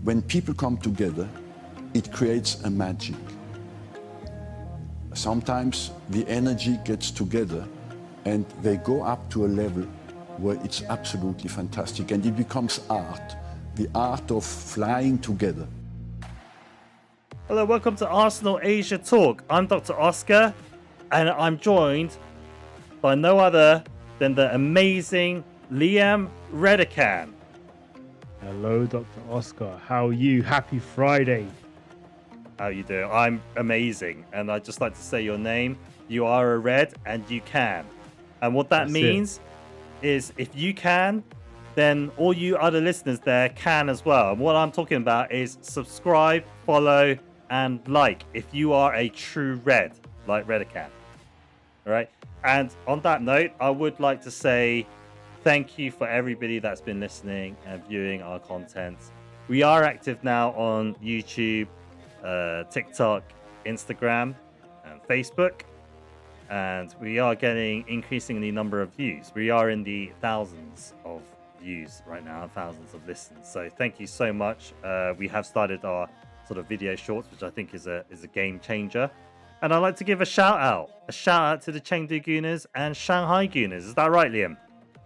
When people come together, it creates a magic. Sometimes the energy gets together and they go up to a level where it's absolutely fantastic and it becomes art, the art of flying together. Hello, welcome to Arsenal Asia Talk. I'm Dr. Oscar and I'm joined by no other than the amazing Liam Redican. Hello, Dr. Oscar. How are you? Happy Friday. How you doing? I'm amazing, and I'd just like to say your name. You are a Red, and you can. And what that means is if you can, then all you other listeners there can as well. And what I'm talking about is subscribe, follow, and like if you are a true Red, like Redican. All right? And on that note, I would like to say thank you for everybody that's been listening and viewing our content. We are active now on YouTube, TikTok, Instagram, and Facebook, and we are getting increasingly number of views. We are in the thousands of views right now and thousands of listens. So thank you so much. We have started our sort of video shorts, which I think is a game changer. And I'd like to give a shout out to the Chengdu Gooners and Shanghai Gooners. Is that right, Liam?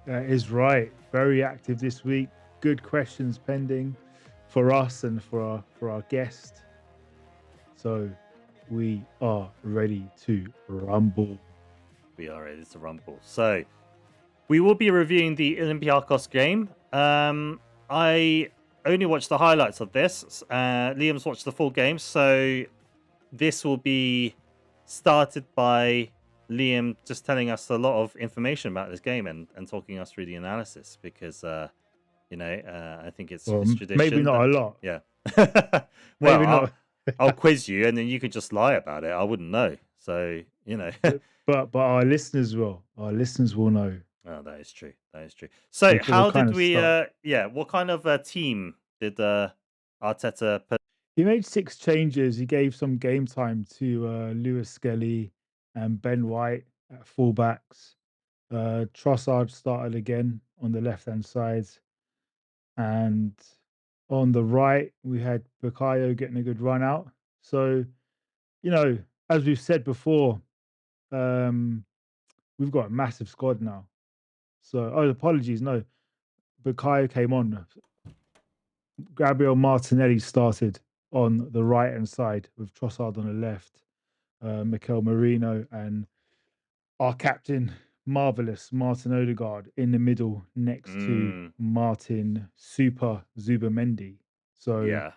That is right. Very active this week. Good questions pending for us and for our guest. So we are ready to rumble. We are ready to rumble. So we will be reviewing the Olympiacos game. I only watched the highlights of this. Liam's watched the full game. So this will be started by Liam just telling us a lot of information about this game and talking us through the analysis because, I think it's tradition. Maybe not a lot. Yeah. Maybe not. I'll quiz you and then you could just lie about it. I wouldn't know. So, But our listeners will. Our listeners will know. Oh, that is true. So Because how we'll kind did of we, start. what kind of team did Arteta put? He made 6 changes. He gave some game time to Lewis Skelly and Ben White at fullbacks. Trossard started again on the left-hand side. And on the right, we had Bukayo getting a good run out. So, as we've said before, we've got a massive squad now. So, apologies. No, Bukayo came on. Gabriel Martinelli started on the right-hand side with Trossard on the left, Mikel Merino, and our captain, marvellous Martin Odegaard, in the middle next to Martin Super Zubamendi. So Yeah,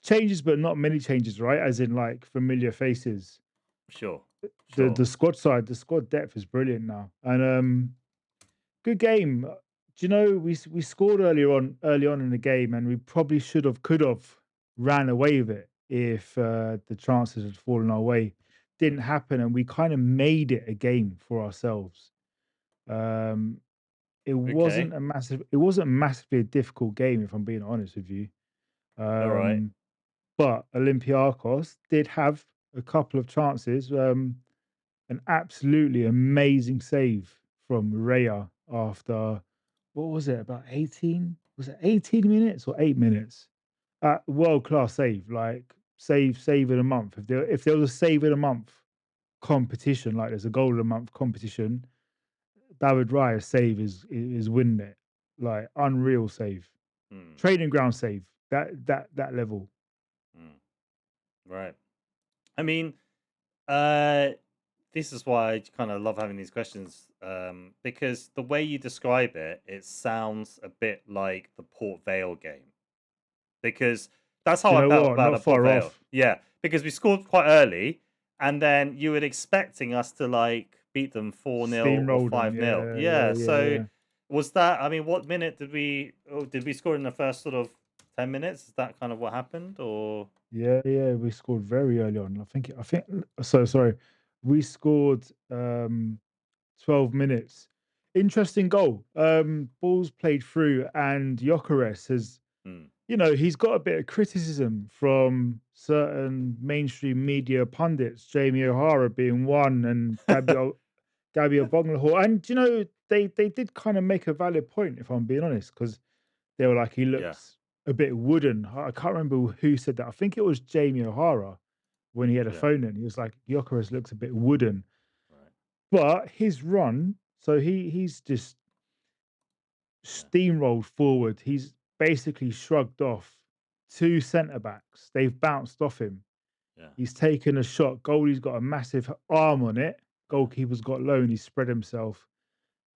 changes, but not many changes, right? As in like familiar faces. sure. The squad side, the squad depth is brilliant now. And good game. Do you know we scored early on in the game, and we probably could have ran away with it if the chances had fallen our way. Didn't happen, and we kind of made it a game for ourselves. It wasn't massively a difficult game, if I'm being honest with you. All right. But Olympiacos did have a couple of chances. An absolutely amazing save from Raya after, what was it, about 18? Was it 18 minutes or 8 minutes? World-class save, like save in a month. If there was a save in a month competition, like there's a goal in a month competition, David Raya's save is winning it. Like unreal save. Training ground save. That level. Right. I mean, this is why I kind of love having these questions because the way you describe it, it sounds a bit like the Port Vale game. Because that's how I felt about Not the Port far Vale. off. Yeah, because we scored quite early, and then you were expecting us to like beat them 4-0 or Steamrolled them. 5-0. Yeah. So was that? I mean, what minute did we score in the first sort of 10 minutes? Is that kind of what happened, or? Yeah, we scored very early on. I think so sorry. We scored 12 minutes. Interesting goal. Balls played through, and Gyökeres has he's got a bit of criticism from certain mainstream media pundits, Jamie O'Hara being one, and Gabby Ogbonlahor. And they did kind of make a valid point, if I'm being honest, because they were like, he looks a bit wooden. I can't remember who said that. I think it was Jamie O'Hara when he had a Yeah. phone in. He was like, Gyökeres looks a bit wooden. Right. But his run, so he's just Yeah. steamrolled forward. He's basically shrugged off two centre backs. They've bounced off him. Yeah. He's taken a shot. Goalie's got a massive arm on it. Yeah. Goalkeeper's got low and he's spread himself.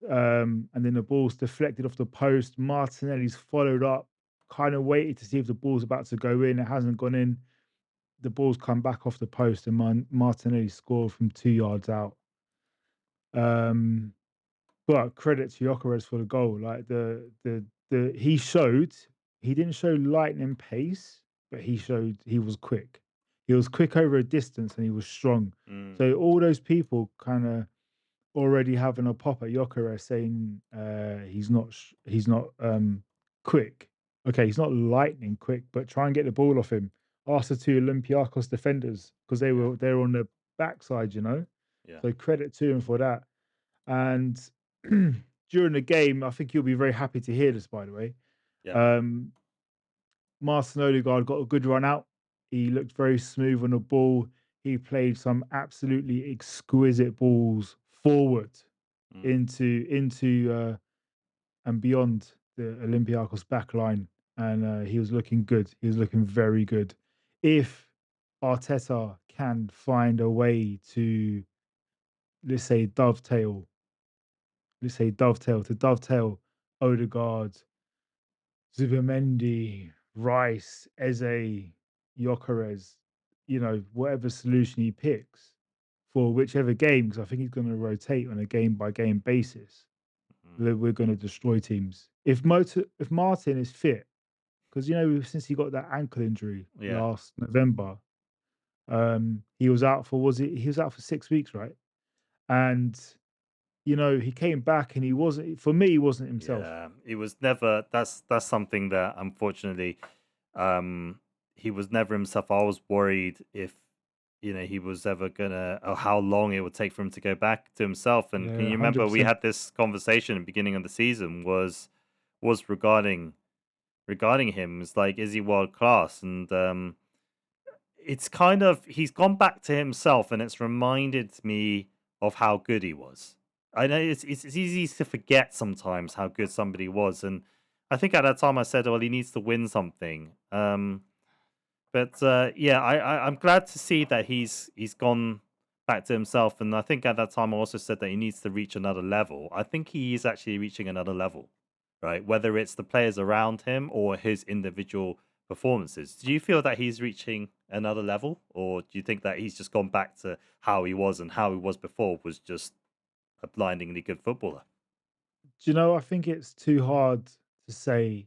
And then the ball's deflected off the post. Martinelli's followed up, kind of waited to see if the ball's about to go in. It hasn't gone in. The ball's come back off the post, and Martinelli scored from 2 yards out. Um, but credit to Gyökeres for the goal. Like the he showed he didn't show lightning pace, but he showed he was quick. He was quick over a distance and he was strong. Mm. So all those people kind of already having a pop at Gyökeres saying he's not quick. Okay, he's not lightning quick, but try and get the ball off him. Ask the two Olympiacos defenders because Yeah. they were on the backside, you know. Yeah. So credit to him for that. And during the game, I think you'll be very happy to hear this, by the way. Yeah. Um, Martin Odegaard got a good run out. He looked very smooth on the ball. He played some absolutely exquisite balls forward Mm. into and beyond the Olympiacos back line, and he was looking good. He was looking very good. If Arteta can find a way to, let's say, dovetail Odegaard, Zubimendi, Rice, Eze, Gyökeres, you know, whatever solution he picks for whichever game, because I think he's going to rotate on a game by game basis. Mm. That we're going to destroy teams. If Martin is fit, because you know since he got that ankle injury Yeah. last November, he was out for he was out for 6 weeks, right? And you know he came back and he wasn't for me he wasn't himself. Yeah. It was never. That's something that unfortunately, um, he was never himself. I was worried if he was ever gonna, or how long it would take for him to go back to himself. And can Yeah, you hundred remember we percent. had this conversation at the beginning of the season was regarding him. It's like, is he world class? And it's kind of, he's gone back to himself, and it's reminded me of how good he was. I know it's easy to forget sometimes how good somebody was, and I think at that time I said, well, he needs to win something. But yeah, I'm glad to see that he's gone back to himself, and I think at that time I also said that he needs to reach another level. I think he is actually reaching another level, right? Whether it's the players around him or his individual performances. Do you feel that he's reaching another level, or do you think that he's just gone back to how he was, and how he was before was just a blindingly good footballer? Do you know? I think it's too hard to say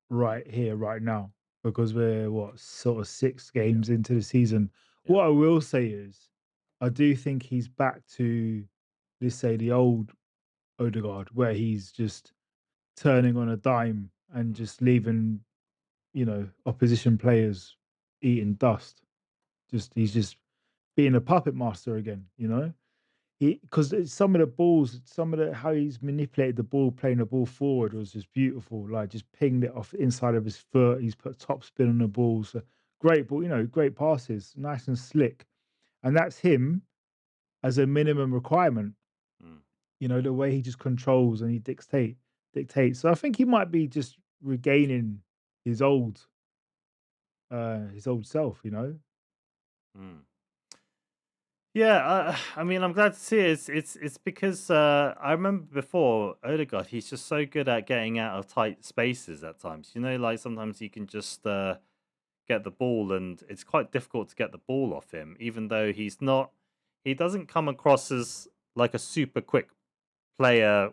right here, right now, because we're what sort of six Yeah, games into the season. yeah, What I will say is, I do think he's back to, let's say, the old Odegaard, where he's just turning on a dime and mm, just leaving, opposition players eating dust. He's just being a puppet master again, you know? Because some of the balls, some of the how he's manipulated the ball, playing the ball forward was just beautiful. Like just pinged it off the inside of his foot. He's put top spin on the ball. So great ball, great passes, nice and slick. And that's him as a minimum requirement. mm. The way he just controls and he dictates. So I think he might be just regaining his his old self. Mm. Yeah, I mean, I'm glad to see it. It's because I remember before Odegaard, he's just so good at getting out of tight spaces at times. Like sometimes he can just get the ball, and it's quite difficult to get the ball off him, even though he doesn't come across as like a super quick player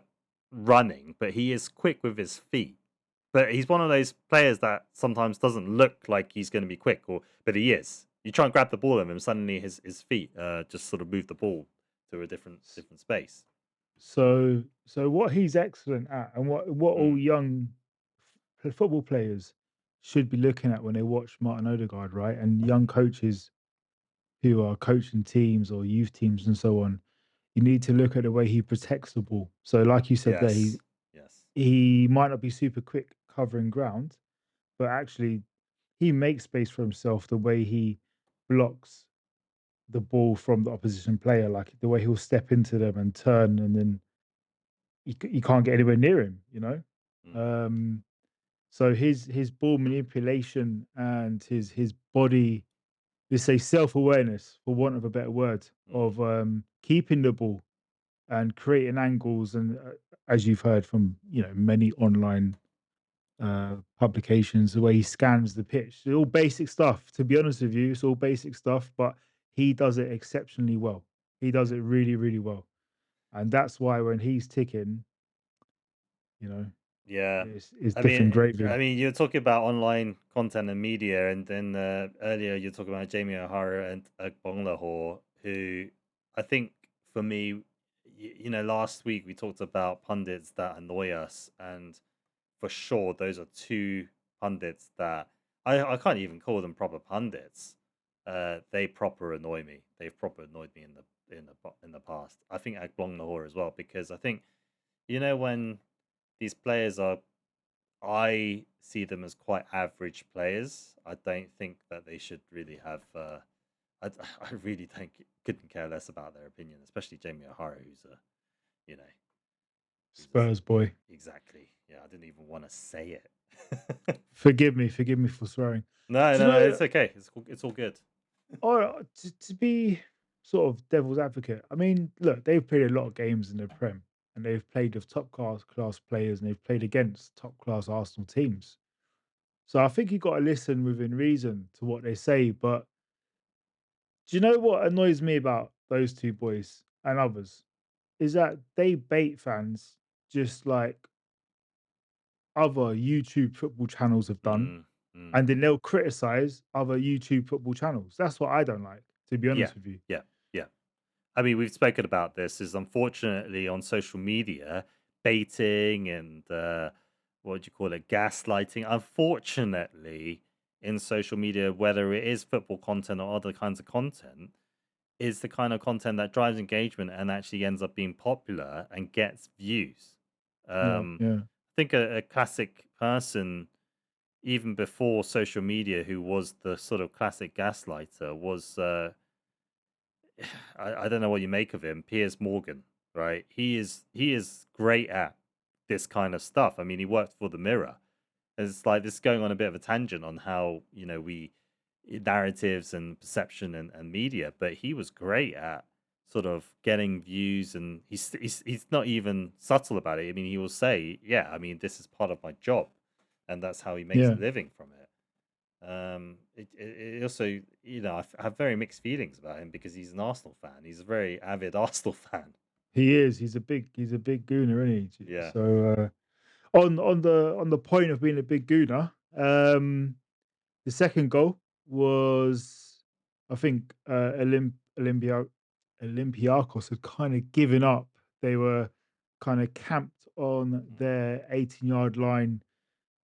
running, but he is quick with his feet. But he's one of those players that sometimes doesn't look like he's going to be quick, but he is. You try and grab the ball of him, suddenly his feet just sort of move the ball to a different space. So what he's excellent at, and what all Mm. young football players should be looking at when they watch Martin Odegaard, right? And young coaches who are coaching teams or youth teams and so on, you need to look at the way he protects the ball. So, like you said there, Yes, yes, he might not be super quick covering ground, but actually he makes space for himself the way he blocks the ball from the opposition player, like the way he'll step into them and turn, and then you can't get anywhere near him, you know? Mm, Um, so his ball manipulation and his body, let's say self-awareness, for want of a better word, mm, of keeping the ball and creating angles, and as you've heard from many online publications, the way he scans the pitch, it's all basic stuff. To be honest with you, it's all basic stuff, but he does it exceptionally well. He does yeah. it really, really well, and that's why when he's ticking, you know, Yeah. it's I mean, different gravy. you're talking about online content and media, and then earlier you're talking about Jamie O'Hara and Bonglahor, who I think for me, last week we talked about pundits that annoy us, and for sure those are two pundits that I can't even call them proper pundits. They proper annoy me. They've proper annoyed me in the past. I think Bonglahor as well, because I think when these players are I see them as quite average players. I don't think that they should really have. I really couldn't care less about their opinion, especially Jamie O'Hara, who's a, you know, he's Spurs boy. exactly. Yeah, I didn't even want to say it. Forgive me for swearing. No, Do you no, know? it's okay. It's all good. Or to be sort of devil's advocate, I mean, look, they've played a lot of games in the Prem, and they've played with top class players, and they've played against top class Arsenal teams. So I think you got to listen within reason to what they say. But do you know what annoys me about those two boys and others is that they bait fans just like other YouTube football channels have done, Mm, mm. and then they'll criticize other YouTube football channels. That's what I don't like, to be Yeah, honest with you. yeah, yeah. I mean, we've spoken about this. Is unfortunately on social media, baiting and what do you call it, gaslighting. Unfortunately, in social media, whether it is football content or other kinds of content, is the kind of content that drives engagement and actually ends up being popular and gets views. Yeah, yeah. I think a classic person, even before social media, who was the sort of classic gaslighter was. I don't know what you make of him. Piers Morgan, right? He is great at this kind of stuff. I mean, he worked for the Mirror. It's like this is going on a bit of a tangent on how we narratives and perception and media, but he was great at sort of getting views, and he's not even subtle about it. I mean, he will say, "Yeah, I mean, this is part of my job," and that's how he makes a Yeah, living from it. It also, I have very mixed feelings about him because he's an Arsenal fan. He's a very avid Arsenal fan. he is. He's a big gooner, isn't he? Yeah. So on the point of being a big gooner, the second goal was, I think, Olympiacos had kind of given up. They were kind of camped on Mm, their 18-yard line.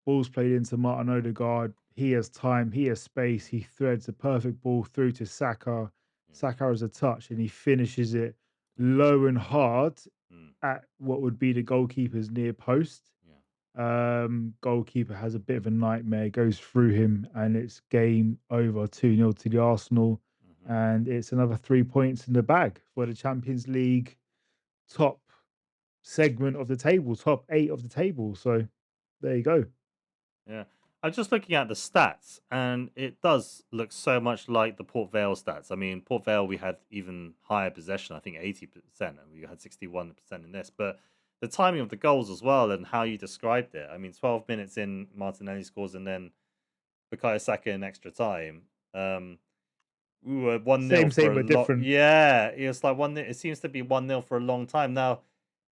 Ball's played into Martin Odegaard. He has time. He has space. He threads a perfect ball through to Saka. mm, Saka has a touch, and he finishes it low and hard mm, at what would be the goalkeeper's near post. yeah. Goalkeeper has a bit of a nightmare, goes through him, and it's game over, 2-0 to the Arsenal. Hmm. And it's another 3 points in the bag for the Champions League top segment of the table, top eight of the table. So there you go. Yeah. I'm just looking at the stats, and it does look so much like the Port Vale stats. I mean, Port Vale, we had even higher possession, I think 80%, and we had 61% in this. But the timing of the goals as well, and how you described it. I mean, 12 minutes in, Martinelli scores, and then Bukayo Saka in extra time. We were 1-0 for Same, a but lot. different. Yeah, it was like 1-0. It seems to be 1-0 for a long time now.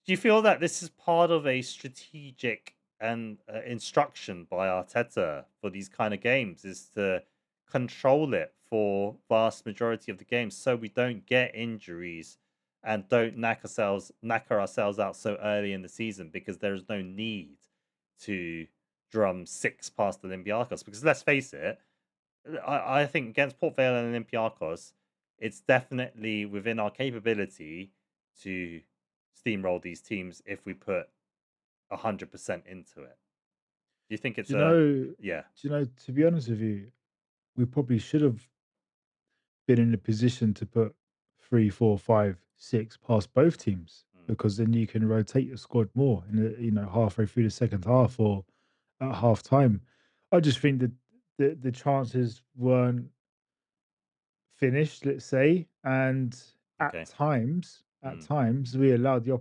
Do you feel that this is part of a strategic and instruction by Arteta for these kind of games, is to control it for vast majority of the games so we don't get injuries and don't knacker ourselves out so early in the season, because there is no need to drum six past Olympiacos, because let's face it, I think against Port Vale and Olympiacos, it's definitely within our capability to steamroll these teams if we put 100% into it. Do you think it's Do you a know? yeah? Do you know? To be honest with you, we probably should have been in a position to put 3, 4, 5, 6 past both teams Mm, because then you can rotate your squad more in the, halfway through the second half or at half time. I just think that the chances weren't finished, let's say, and at okay. times, at Mm, times we allowed the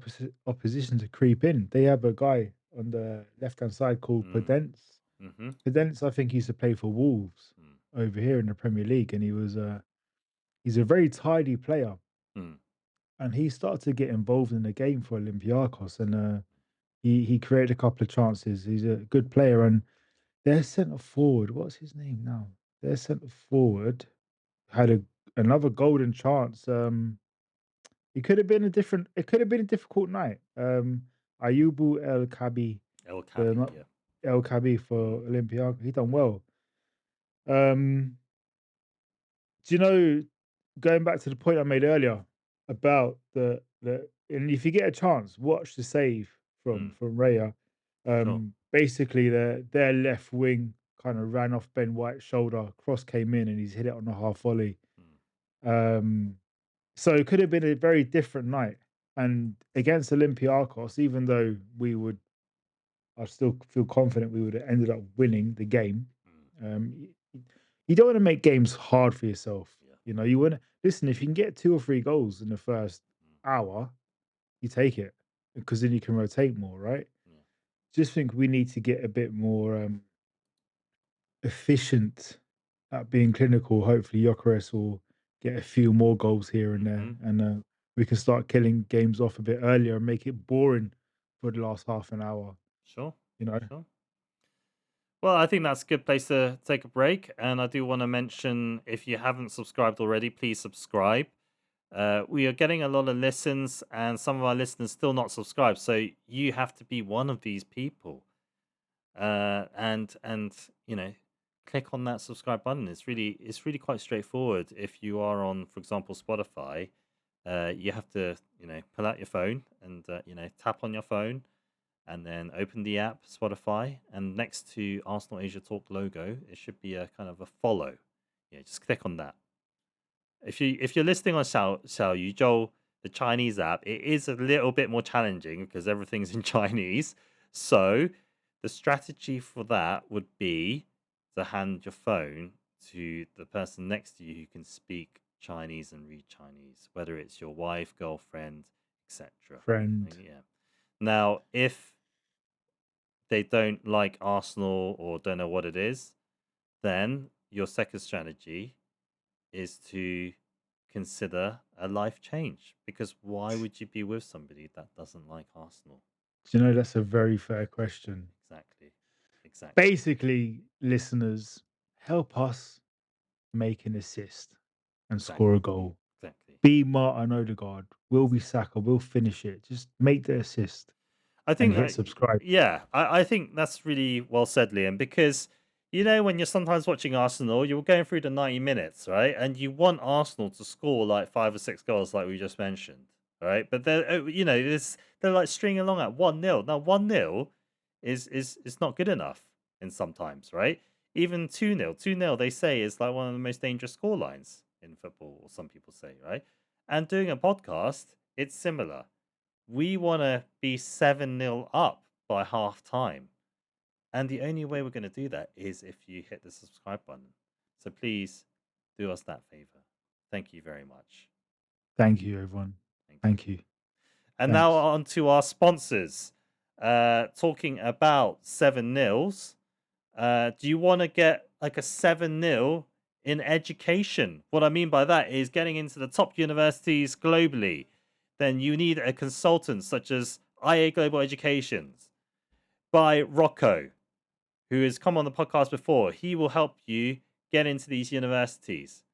opposition to creep in. They have a guy on the left hand side called mm, Podence. mm-hmm, Podence, I think, used to play for Wolves mm, over here in the Premier League, and he's a very tidy player. mm, And he started to get involved in the game for Olympiacos, and he created a couple of chances. He's a good player, and their centre forward, what's his name now? Their centre forward had another golden chance. It could have been a different. It could have been a difficult night. Ayubu El Kabi, El the Kabi, yeah. El Kabi Mm, for Olympiacos, he done well. Um, do you know, going back to the point I made earlier about the and if you get a chance, watch the save mm, from Raya. sure. Basically their left wing kind of ran off Ben White's shoulder, cross came in and he's hit it on a half volley. Mm, Um, so it could have been a very different night. And against Olympiacos, even though I still feel confident we would have ended up winning the game. mm, Y you don't wanna make games hard for yourself, yeah. you wanna listen, if you can get 2 or 3 goals in the first Mm, hour, you take it, because then you can rotate more, right? yeah. Just think we need to get a bit more, efficient at being clinical. Hopefully, Gyökeres will get a few more goals here and there, Mm-hmm, and, we can start killing games off a bit earlier and make it boring for the last half an hour, sure, you know? sure. Well, I think that's a good place to take a break. And I do want to mention if you haven't subscribed already, please subscribe. We are getting a lot of listens, and some of our listeners still not subscribed. So you have to be one of these people. And click on that subscribe button. It's really quite straightforward. If you are on, for example, Spotify, you have to pull out your phone and tap on your phone and then open the app Spotify, and next to Arsenal Asia Talk logo, it should be a kind of a follow. Yeah, just click on that. If you're listening on Xiao Yuzhou, the Chinese app, it is a little bit more challenging because everything's in Chinese. So the strategy for that would be to hand your phone to the person next to you who can speak Chinese and read Chinese, whether it's your wife, girlfriend, etc. Friend. Yeah. Now, if they don't like Arsenal or don't know what it is, then your second strategy is to consider a life change. Because why would you be with somebody that doesn't like Arsenal? Do you know that's a very fair question? Exactly. Exactly. Basically, listeners, help us make an assist and score Exactly. a goal. Exactly. Be Martin Odegaard. We'll be Saka. We'll finish it. Just make the assist I and think, hit subscribe. yeah, I think that's really well said, Liam, because when you're sometimes watching Arsenal, you're going through the 90 minutes, right? And you want Arsenal to score like 5 or 6 goals, like we just mentioned, right? But they're like stringing along at 1-0. Now, 1-0 is not good enough in sometimes, right? Even 2-0, 2-0, they say is like one of the most dangerous score lines in football, or some people say, right? And doing a podcast, it's similar. We want to be 7-0 up by half time. And the only way we're going to do that is if you hit the subscribe button. So please do us that favor. Thank you very much. Thank you, everyone. Thank you. Thank you. And now Thanks. on to our sponsors. Talking about 7-0s, do you want to get like a 7-0 in education? What I mean by that is getting into the top universities globally. Then you need a consultant such as IA Global Educations by Rocco, who has come on the podcast before. He will help you get into these universities.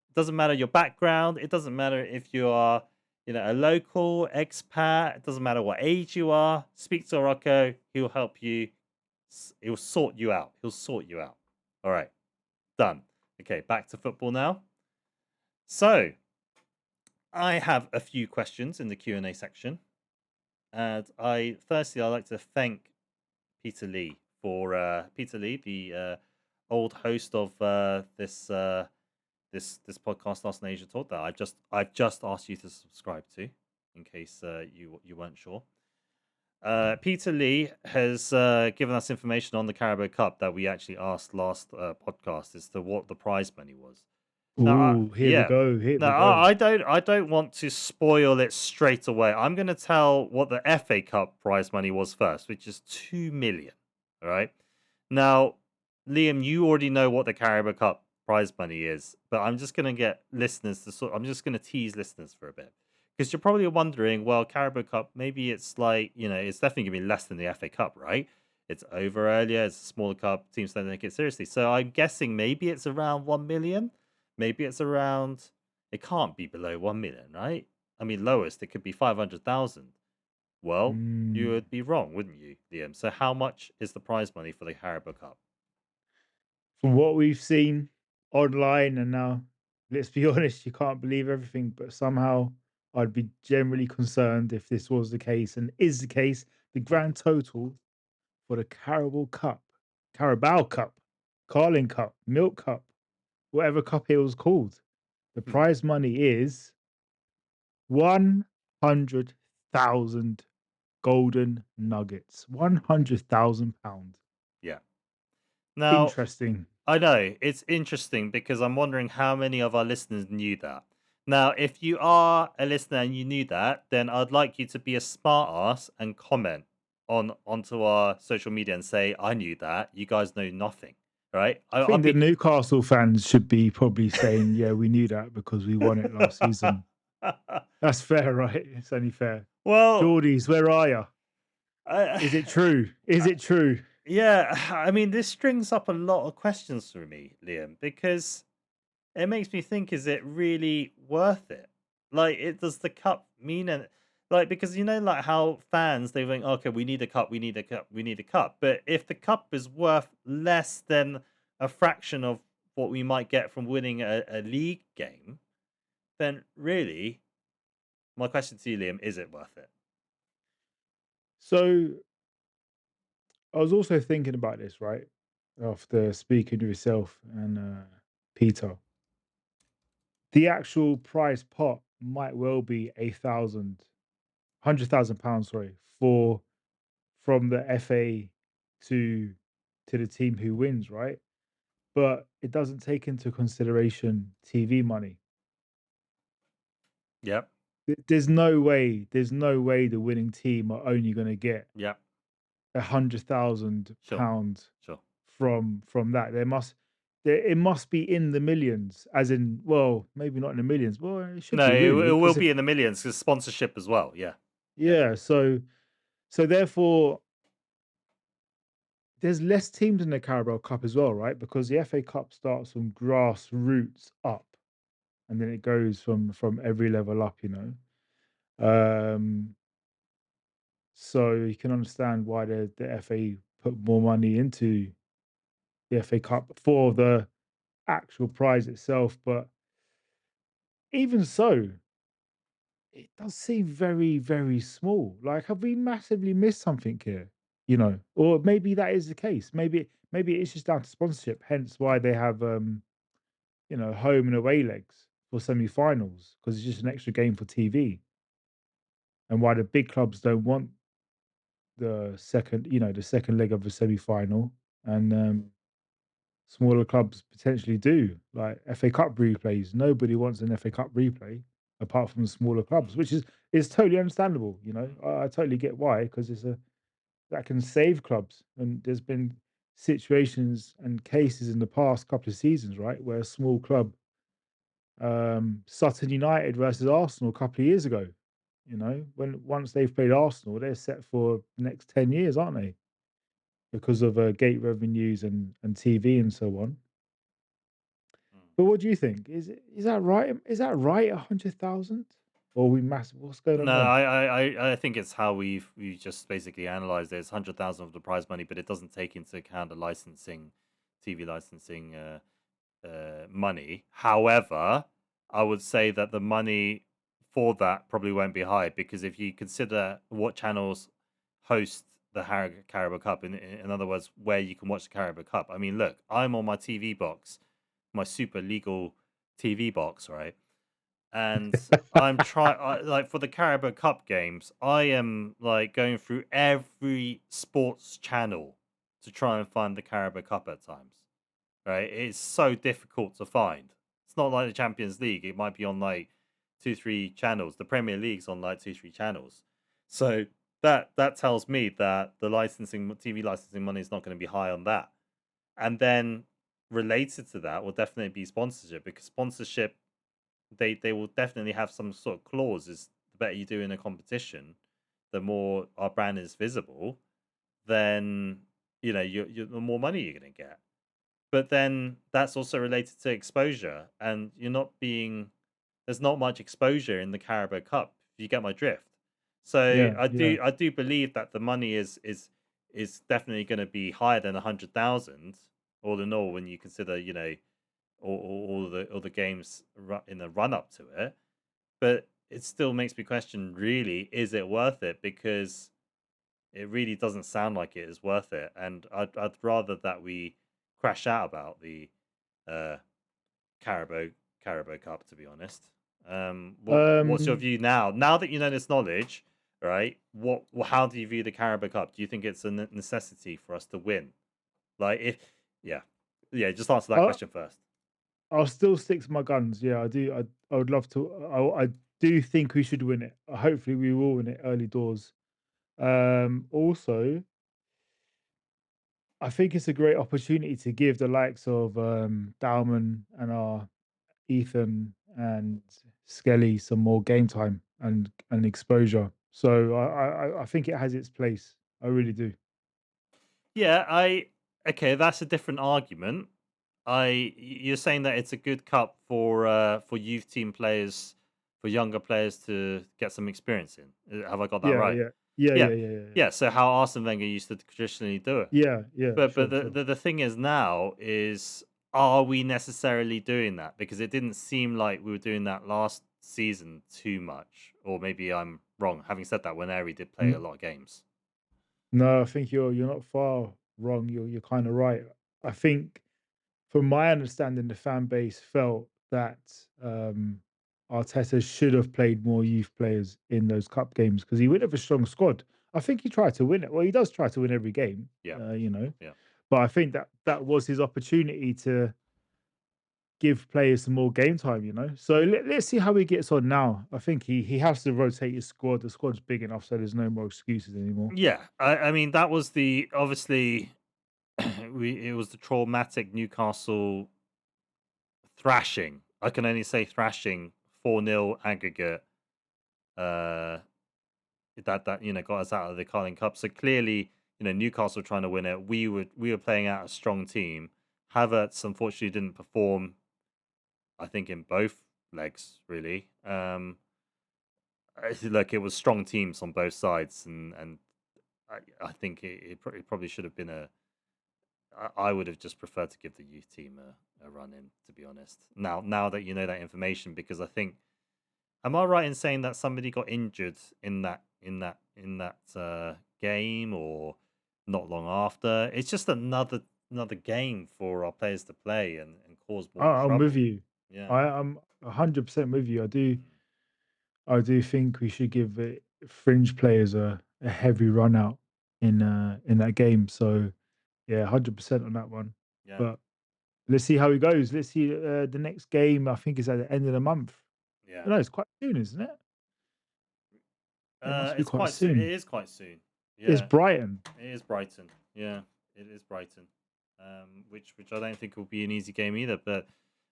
It doesn't matter your background. It doesn't matter if you are, a local expat. It doesn't matter what age you are. Speak to Rocco. He'll help you. He'll sort you out. He'll sort you out. All right, done. Okay, back to football now. So I have a few questions in the Q&A section. And I'd like to thank Peter Lee for Peter Lee, the old host of this podcast, Last Asia Talk, that I've just asked you to subscribe to, in case you weren't sure. Peter Lee has given us information on the Carabao Cup that we actually asked last podcast as to what the prize money was. Now, Ooh, here we yeah. go. Here we No, go. I don't want to spoil it straight away. I'm going to tell what the FA Cup prize money was first, which is 2 million. All right. Now, Liam, you already know what the Carabao Cup prize money is, but I'm just going to get listeners to I'm just going to tease listeners for a bit. Because you're probably wondering, well, Carabao Cup, maybe it's like, it's definitely going to be less than the FA Cup, right? It's over earlier, it's a smaller cup, teams don't take it seriously. So I'm guessing maybe it's around 1 million. Maybe it's around, it can't be below 1 million, right? I mean, lowest, it could be 500,000. Well, you would be wrong, wouldn't you, Liam? So how much is the prize money for the Carabao Cup? From what we've seen online, and now, let's be honest, you can't believe everything, but somehow I'd be generally concerned if this was the case and is the case. The grand total for the Carabao Cup, Carling Cup, Milk Cup, whatever cup it was called, the prize money is 100,000 golden nuggets. £100,000. Yeah. Now, Interesting. I know, it's interesting because I'm wondering how many of our listeners knew that. Now, if you are a listener and you knew that, then I'd like you to be a smart ass and comment onto our social media and say, I knew that. You guys know nothing. Right? I think the Newcastle fans should be probably saying, yeah, we knew that because we won it last season. That's fair, right? It's only fair. Well, Geordies, where are you? Is it true? Is it true? Yeah, I mean, this strings up a lot of questions for me, Liam, because it makes me think: is it really worth it? Like, does the cup mean it? Like, because like how fans they think, okay, we need a cup, we need a cup, we need a cup. But if the cup is worth less than a fraction of what we might get from winning a league game, then really, my question to you, Liam, is it worth it? So I was also thinking about this, right? After speaking to yourself and Peter. The actual prize pot might well be £100,000, sorry, from the FA to the team who wins, right? But it doesn't take into consideration TV money. Yep. There's no way the winning team are only going to get Yep. £100,000 Sure. from that. It must be in the millions, as in, well, maybe not in the millions. Well, it should No, be really. it will be in the millions because sponsorship as well. Yeah. Yeah. So therefore, there's less teams in the Carabao Cup as well, right? Because the FA Cup starts from grassroots up, and then it goes from every level up. So you can understand why the FA put more money into the FA Cup for the actual prize itself. But even so, it does seem very, very small. Like, have we massively missed something here? Or maybe that is the case. Maybe it's just down to sponsorship. Hence why they have home and away legs for semi-finals, because it's just an extra game for TV. And why the big clubs don't want the second leg of a semi-final, and smaller clubs potentially do, like FA Cup replays. Nobody wants an FA Cup replay apart from the smaller clubs, which is totally understandable. I totally get why, because that can save clubs, and there's been situations and cases in the past couple of seasons, right, where a small club, Sutton United versus Arsenal a couple of years ago, once they've played Arsenal, they're set for the next 10 years, aren't they? Because of gate revenues and TV and so on. But what do you think? Is that right? Is that right? 100,000? Or we massive? What's going on No, there? I think it's how we've just basically analyzed it. It's 100,000 of the prize money, but it doesn't take into account the TV licensing money. However, I would say that the money for that probably won't be high, because if you consider what channels host the Carabao Cup. In other words, where you can watch the Carabao Cup. I mean, look, I'm on my TV box, my super legal TV box, right? And I'm trying, like, for the Carabao Cup games, I am like going through every sports channel to try and find the Carabao Cup at times. Right? It's so difficult to find. It's not like the Champions League. It might be on like two, three channels. The Premier League's on like two, three channels. So that tells me that the TV licensing money is not going to be high on that. And then related to that will definitely be sponsorship, because sponsorship, they will definitely have some sort of clauses. The better you do in a competition, the more our brand is visible, then the more money you're going to get. But then that's also related to exposure, and there's not much exposure in the Carabao Cup, if you get my drift. So Yeah, I yeah. do I do believe that the money is definitely going to be higher than 100,000 all in all, when you consider all the games in the run up to it. But it still makes me question, really, is it worth it? Because it really doesn't sound like it is worth it, and I'd rather that we crash out about the uh, Carabao Carabao Cup, to be honest. What's your Um, view now? Now that you know this knowledge, right? How do you view the Carabao Cup? Do you think it's a necessity for us to win? Like, if yeah, yeah, just answer that I, question first. I'll still stick to my guns. Yeah, I do. I would love to. I do think we should win it. Hopefully, we will win it early doors. Also, I think it's a great opportunity to give the likes of Dalman and our Ethan and Skelly some more game time and exposure. So I think it has its place. I really do. Yeah, okay, that's a different argument. You're saying that it's a good cup for youth team players, for younger players to get some experience in. Have I got that Yeah, right? yeah, yeah, Yeah, yeah, yeah, yeah, yeah. yeah. So how Arsene Wenger used to traditionally do it. Yeah, yeah, But sure, the, sure. the the thing is now is, are we necessarily doing that? Because it didn't seem like we were doing that last season too much, or maybe I'm wrong. Having said that, Waneri did play a N- lot of games. No, I think you're not far wrong. You're kind of right. I think, from my understanding, the fan base felt that Arteta should have played more youth players in those cup games because he would have a strong squad. I think he tried to win it. Well, he does try to win every game, Yeah, you know. yeah. But I think that that was his opportunity to give players some more game time, you know. So let's see how he gets on now. I think he has to rotate his squad. The squad's big enough, so there's no more excuses anymore. Yeah, I mean that was the obviously it was the traumatic Newcastle thrashing. I can only say thrashing, 4-0 aggregate. Uh, that got us out of the Carling Cup. So clearly, Newcastle were trying to win it. We were playing out a strong team. Havertz unfortunately didn't perform. I think in both legs really. Look, it was strong teams on both sides, and I think it probably should have been a. I would have just preferred to give the youth team a run in, to be honest. Now that you know that information, because I think, am I right in saying that somebody got injured in that game, or not long after? It's just another game for our players to play and cause more I'm with trouble. you. Yeah. I'm 100% with you. Mm. I do think we should give fringe players a heavy run out in that game. So yeah, 100% on that one. Yeah. But let's see how it goes. Let's see the next game. I think is at the end of the month. Yeah. No, it's quite soon, isn't it? It must be It's quite quite soon. It soon. is quite soon. It's Yeah. Brighton. It is Brighton. Yeah, it is Brighton. Which I don't think will be an easy game either. But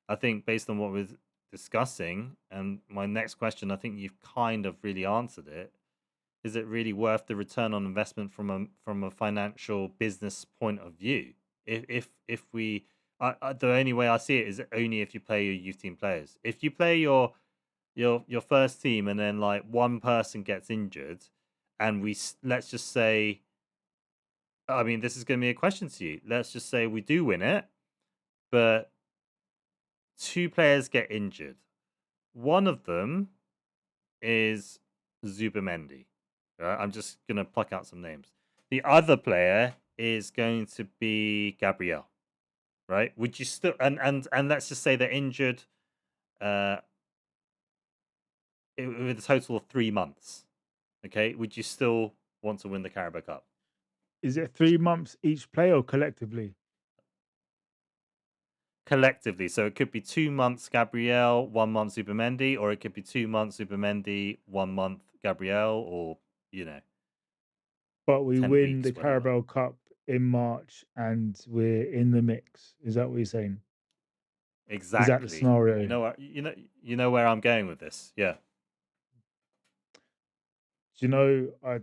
I think, based on what we're discussing, and my next question, I think you've kind of really answered it. Is it really worth the return on investment from a financial business point of view? If we, the only way I see it is only if you play your youth team players. If you play your first team and then like one person gets injured, and let's just say, I mean, this is going to be a question to you. Let's just say we do win it, but two players get injured. One of them is Zubamendi. Right? I'm just going to pluck out some names. The other player is going to be Gabriel, right? Would you still and let's just say they're injured uh with a total of 3 months. Okay, would you still want to win the Carabao Cup? Is it 3 months each play or collectively? Collectively, so it could be 2 months Gabriel, 1 month Zubimendi, or it could be 2 months Zubimendi, 1 month Gabriel, or you know, But we 10 win the weeks, whatever. Carabao Cup in March and we're in the mix. Is that what you're saying? Is that the Exactly. scenario? You know where I'm going with this. Yeah. Do you know,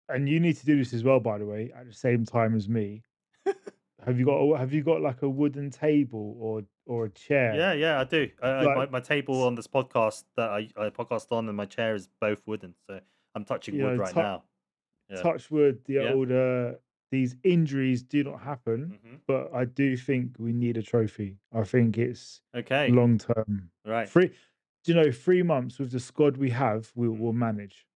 and you need to do this as well, by the way, at the same time as me. Have you got like a wooden table or a chair? Yeah, I do. Like, My table on this podcast that I podcast on, and my chair is both wooden, so I'm touching you wood know, right now. Yeah. touch wood, the Yeah. old these injuries do not happen, Hmm. but I do think we need a trophy. I think it's Okay. long term. Right. Three, do you know, 3 months with the squad we have, we Mm. will manage.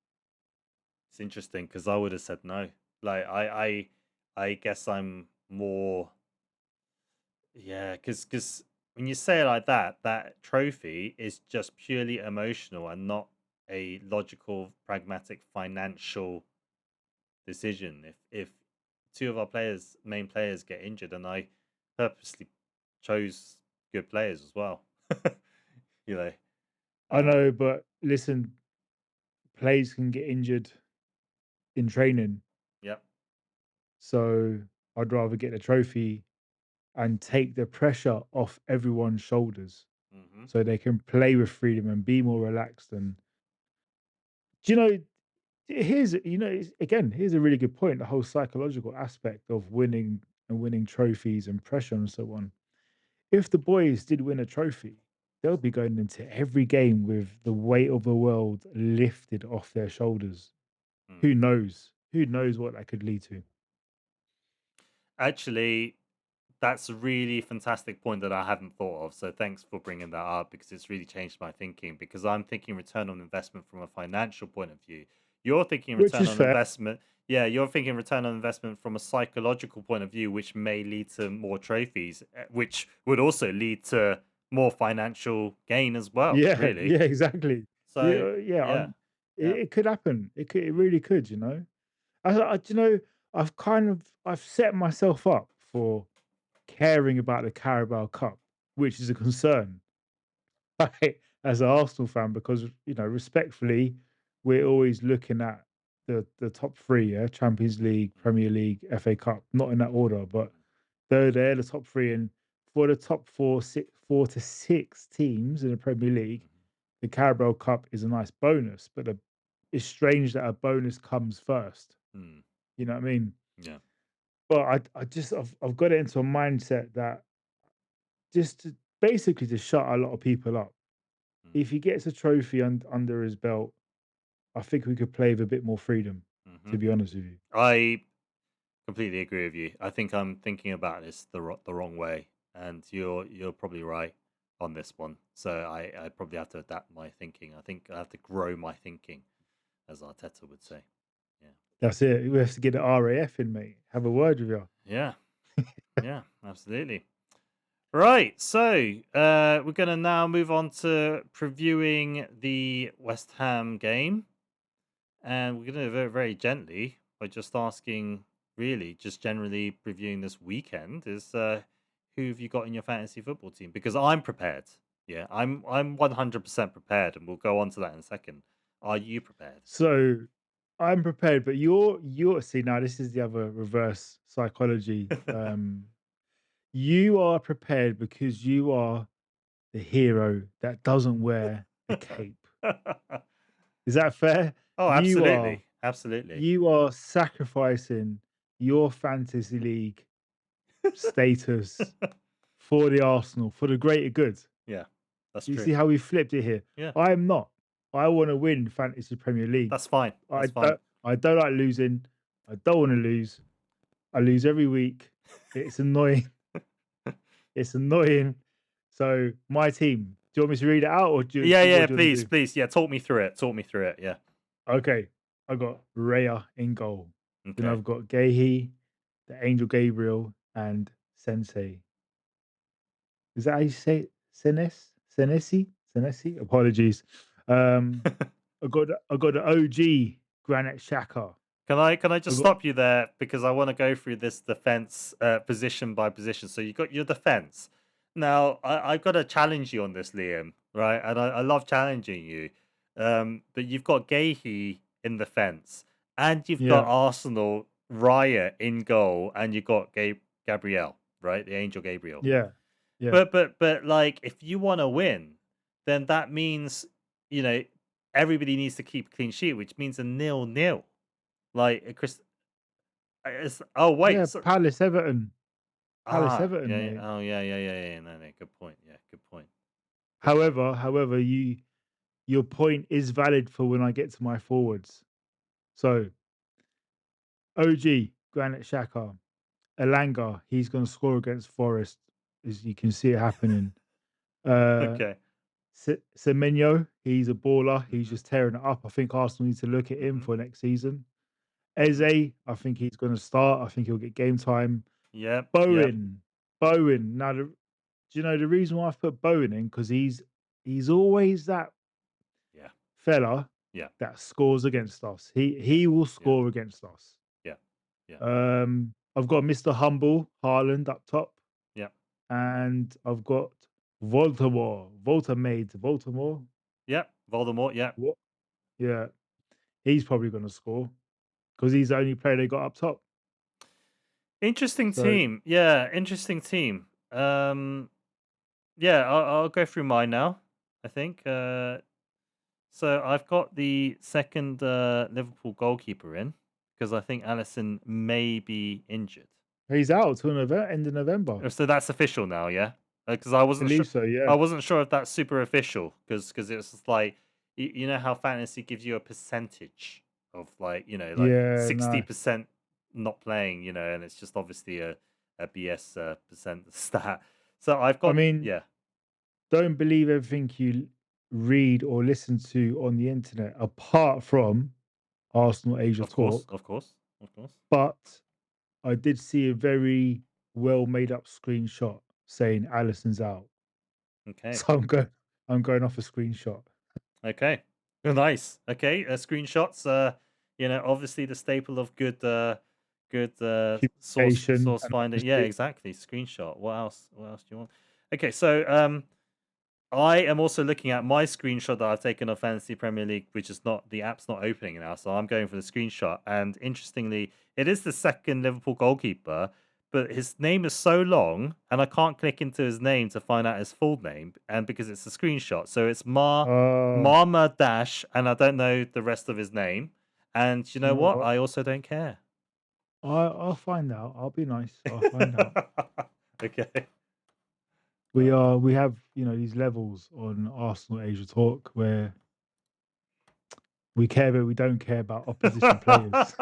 It's interesting because I would have said no. Like I guess I'm more. Yeah, because when you say it like that, that trophy is just purely emotional and not a logical, pragmatic, financial decision. If two of our main players, get injured, and I purposely chose good players as well, you know. I Uh, know, but listen, players can get injured in training, yep. so I'd rather get a trophy and take the pressure off everyone's shoulders, Hmm. so they can play with freedom and be more relaxed. And do you know, here's a really good point, the whole psychological aspect of winning and winning trophies and pressure and so on. If the boys did win a trophy, they'll be going into every game with the weight of the world lifted off their shoulders. Mm. Who knows what that could lead to? Actually, that's a really fantastic point that I hadn't thought of. So thanks for bringing that up because it's really changed my thinking. Because I'm thinking return on investment from a financial point of view. You're thinking Which return is on fair. investment. Yeah, you're thinking return on investment from a psychological point of view, which may lead to more trophies, which would also lead to more financial gain as well. Yeah, Really. yeah, exactly. So Yeah, yeah, yeah. it could happen. It really could. You know, do you know, I've set myself up for caring about the Carabao Cup, which is a concern. Right, as an Arsenal fan, because respectfully, we're always looking at the top three, yeah, Champions League, Mm, Premier League, FA Cup, not in that order, but mm, they're the top three, and for the top four to six teams in the Premier League, the Carabao Cup is a nice bonus, but it's strange that a bonus comes first. mm, You know what I mean? yeah. But I've got it into a mindset that just to, basically to shut a lot of people up. Mm, If he gets a trophy under his belt, I think we could play with a bit more freedom, hmm. to be honest with you. I completely agree with you. I think I'm thinking about this the wrong way, and you're probably right on this one. So I probably have to adapt my thinking. I think I have to grow my thinking, as Arteta would say. Yeah, That's it. We have to get the RAF in, mate. Have a word with you. yeah, yeah, absolutely. Right, so we're gonna now move on to previewing the West Ham game, and we're gonna do it very gently by just asking, really, just generally previewing this weekend is who have you got in your fantasy football team? Because I'm prepared. Yeah, I'm 100% prepared, and we'll go on to that in a second. Are you prepared? So I'm prepared, but you're see now this is the other reverse psychology. You are prepared because you are the hero that doesn't wear a cape. Is that fair? Oh, You are absolutely, absolutely. you are sacrificing your fantasy league status for the Arsenal, for the greater good. Yeah, that's You true. see how we flipped it here? Yeah, I am not. I want to win fantasy Premier League. that's fine. I That's fine. don't I don't like losing. I don't want to lose. I lose every week. It's annoying. It's annoying. So my team. Do you want me to read it out, or Yeah, what yeah, do you want to please, do? please. Yeah, talk me through it. Talk me through it. Yeah. Okay, I got Raya in goal. Then Okay. I've got Gehi, the Angel Gabriel, and Sensei. Is that how you say it? Senesi? Senesi? Apologies. Um, I got the OG Granite Shaka. Can I I just got stop you there because I want to go through this defense position by position. So you got your defense. Now I've got to challenge you on this, Liam. Right, and I love challenging you. But you've got Gahey in the fence, and you've got yeah, Arsenal Raya in goal, and you've got Gabriel, right, the Angel Gabriel. yeah, yeah, But like, if you want to win, then that means you know everybody needs to keep a clean sheet, which means a 0-0. Like Chris, oh wait, yeah. so Palace Everton, yeah, yeah, mate. oh yeah, yeah, yeah, yeah. No, no, good point. Yeah, good point. Good point. However, your point is valid for when I get to my forwards. So OG Granite Xhaka, Elanga, he's going to score against Forest, as you can see it happening. Uh, Okay. Semenyo, he's a baller. He's Mhm. just tearing it up. I think Arsenal need to look at him Mhm. for next season. Mhm. Eze, I think he's going to start. I think he'll get game time. Yep. Yep. Bowen, Bowen. Now, do you know the reason why I've put Bowen in? Because he's always that Yeah. fella Yeah. that scores against us. He Yeah. he will Yeah. score against us. Yeah. Yeah. I've got Mr. Humble Haaland up top, Yeah. and I've got Voltamore. Yep. Voldemort. Yep. What? Yeah, he's probably going to score because he's the only player they got up top. Interesting So team. Yeah. Interesting team. Yeah. I'll go through mine now. I think. So I've got the second Liverpool goalkeeper in because I think Allison may be injured. he's out till end of November. So that's official now, yeah? Because I believe so. I Yeah, wasn't sure if that's super official because it's just like you know how fantasy gives you a percentage of like like yeah. No, 60% not playing, and it's just obviously a BS percent stat. So I've I got mean, yeah, don't believe everything you read or listen to on the internet, apart from Arsenal Asia of course, Talk. of course, of course. But I did see a very well made up screenshot saying Allison's out. Okay, So I'm going off a screenshot. okay, nice. Okay, screenshots. Obviously the staple of good Communication source and finding. Yeah, honesty. exactly. Screenshot. What else? What else do you want? Okay, so I am also looking at my screenshot that I've taken of Fantasy Premier League, which is not the app's not opening now, so I'm going for the screenshot. And interestingly, it is the second Liverpool goalkeeper, but his name is so long, and I can't click into his name to find out his full name, and because it's a screenshot, so it's Uh, Marma Dash, and I don't know the rest of his name. And you you know know what? what? I also don't care. I'll find out. I'll be nice. I'll find out. Okay. Uh, We have these levels on Arsenal Asia Talk where we care but we don't care about opposition players.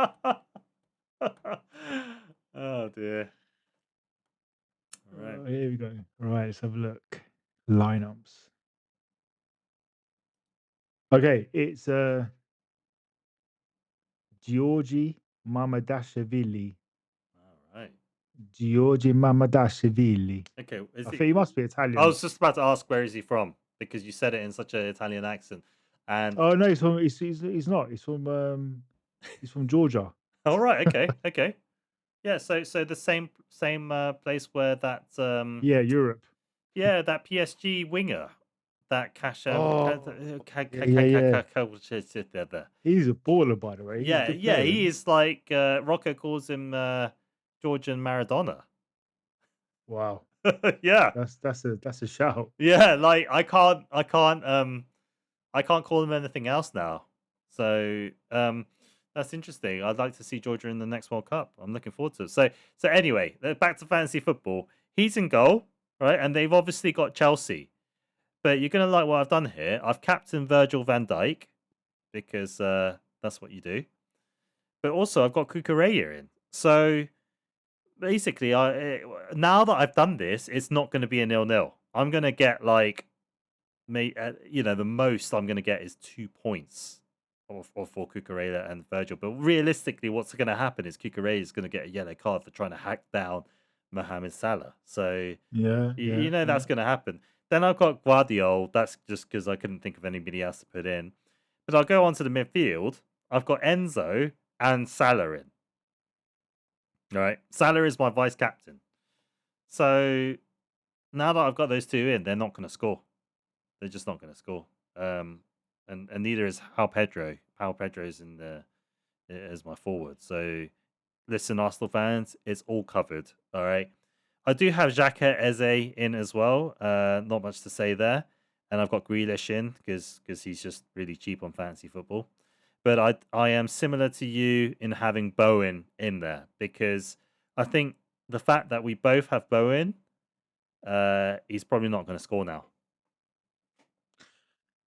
Oh dear. All right. Here we go. Right, let's have a look. Lineups. Okay, it's Georgi Mamadashvili. All right. Georgi Mamadashvili. Okay. Is I he? think he must be I Italian. was just about to ask where is he from because you said it in such an Italian accent. And Oh no, he's not. He's from Georgia. all right. Okay. Okay. Yeah. So the same place where that Yeah, Europe. yeah, that PSG winger, that Oh, yeah, yeah, yeah. He's a baller, by the way. He's a yeah, good yeah, player, he isn't is like Rocco calls him Georgian Maradona. he? Wow, Yeah, that's a shout. yeah. Like I can't call him anything else now. So that's interesting. I'd like to see Georgia in the next World Cup. I'm looking forward to it. So anyway, back to fantasy football. He's in goal, right? And they've obviously got Chelsea. But you're gonna like what I've done here. I've captained Virgil van Dijk because that's what you do. But also I've got Kukureya in. So basically, now that I've done this, it's not going to be a 0-0. I'm going to get like, the most I'm going to get is 2 points or for Cucurella and Virgil. But realistically, what's going to happen is Cucurella is going to get a yellow card for trying to hack down Mohamed Salah. So Yeah, you yeah, know yeah. that's going to happen. Then I've got Guardiol. That's just because I couldn't think of anybody else to put in. But I'll go on to the midfield. I've got Enzo and Salah in. All right. Salah is my vice captain. So now that I've got those two in, they're not going to score. They're just not going to score. And neither is Pau Pedro. Pau Pedro's in the as my forward. So listen, Arsenal fans, it's all covered. All right. I do have Xhaka Eze in as well. Not much to say there. And I've got Grealish in because he's just really cheap on fantasy football. But I am similar to you in having Bowen in there because I think the fact that we both have Bowen, he's probably not going to score now.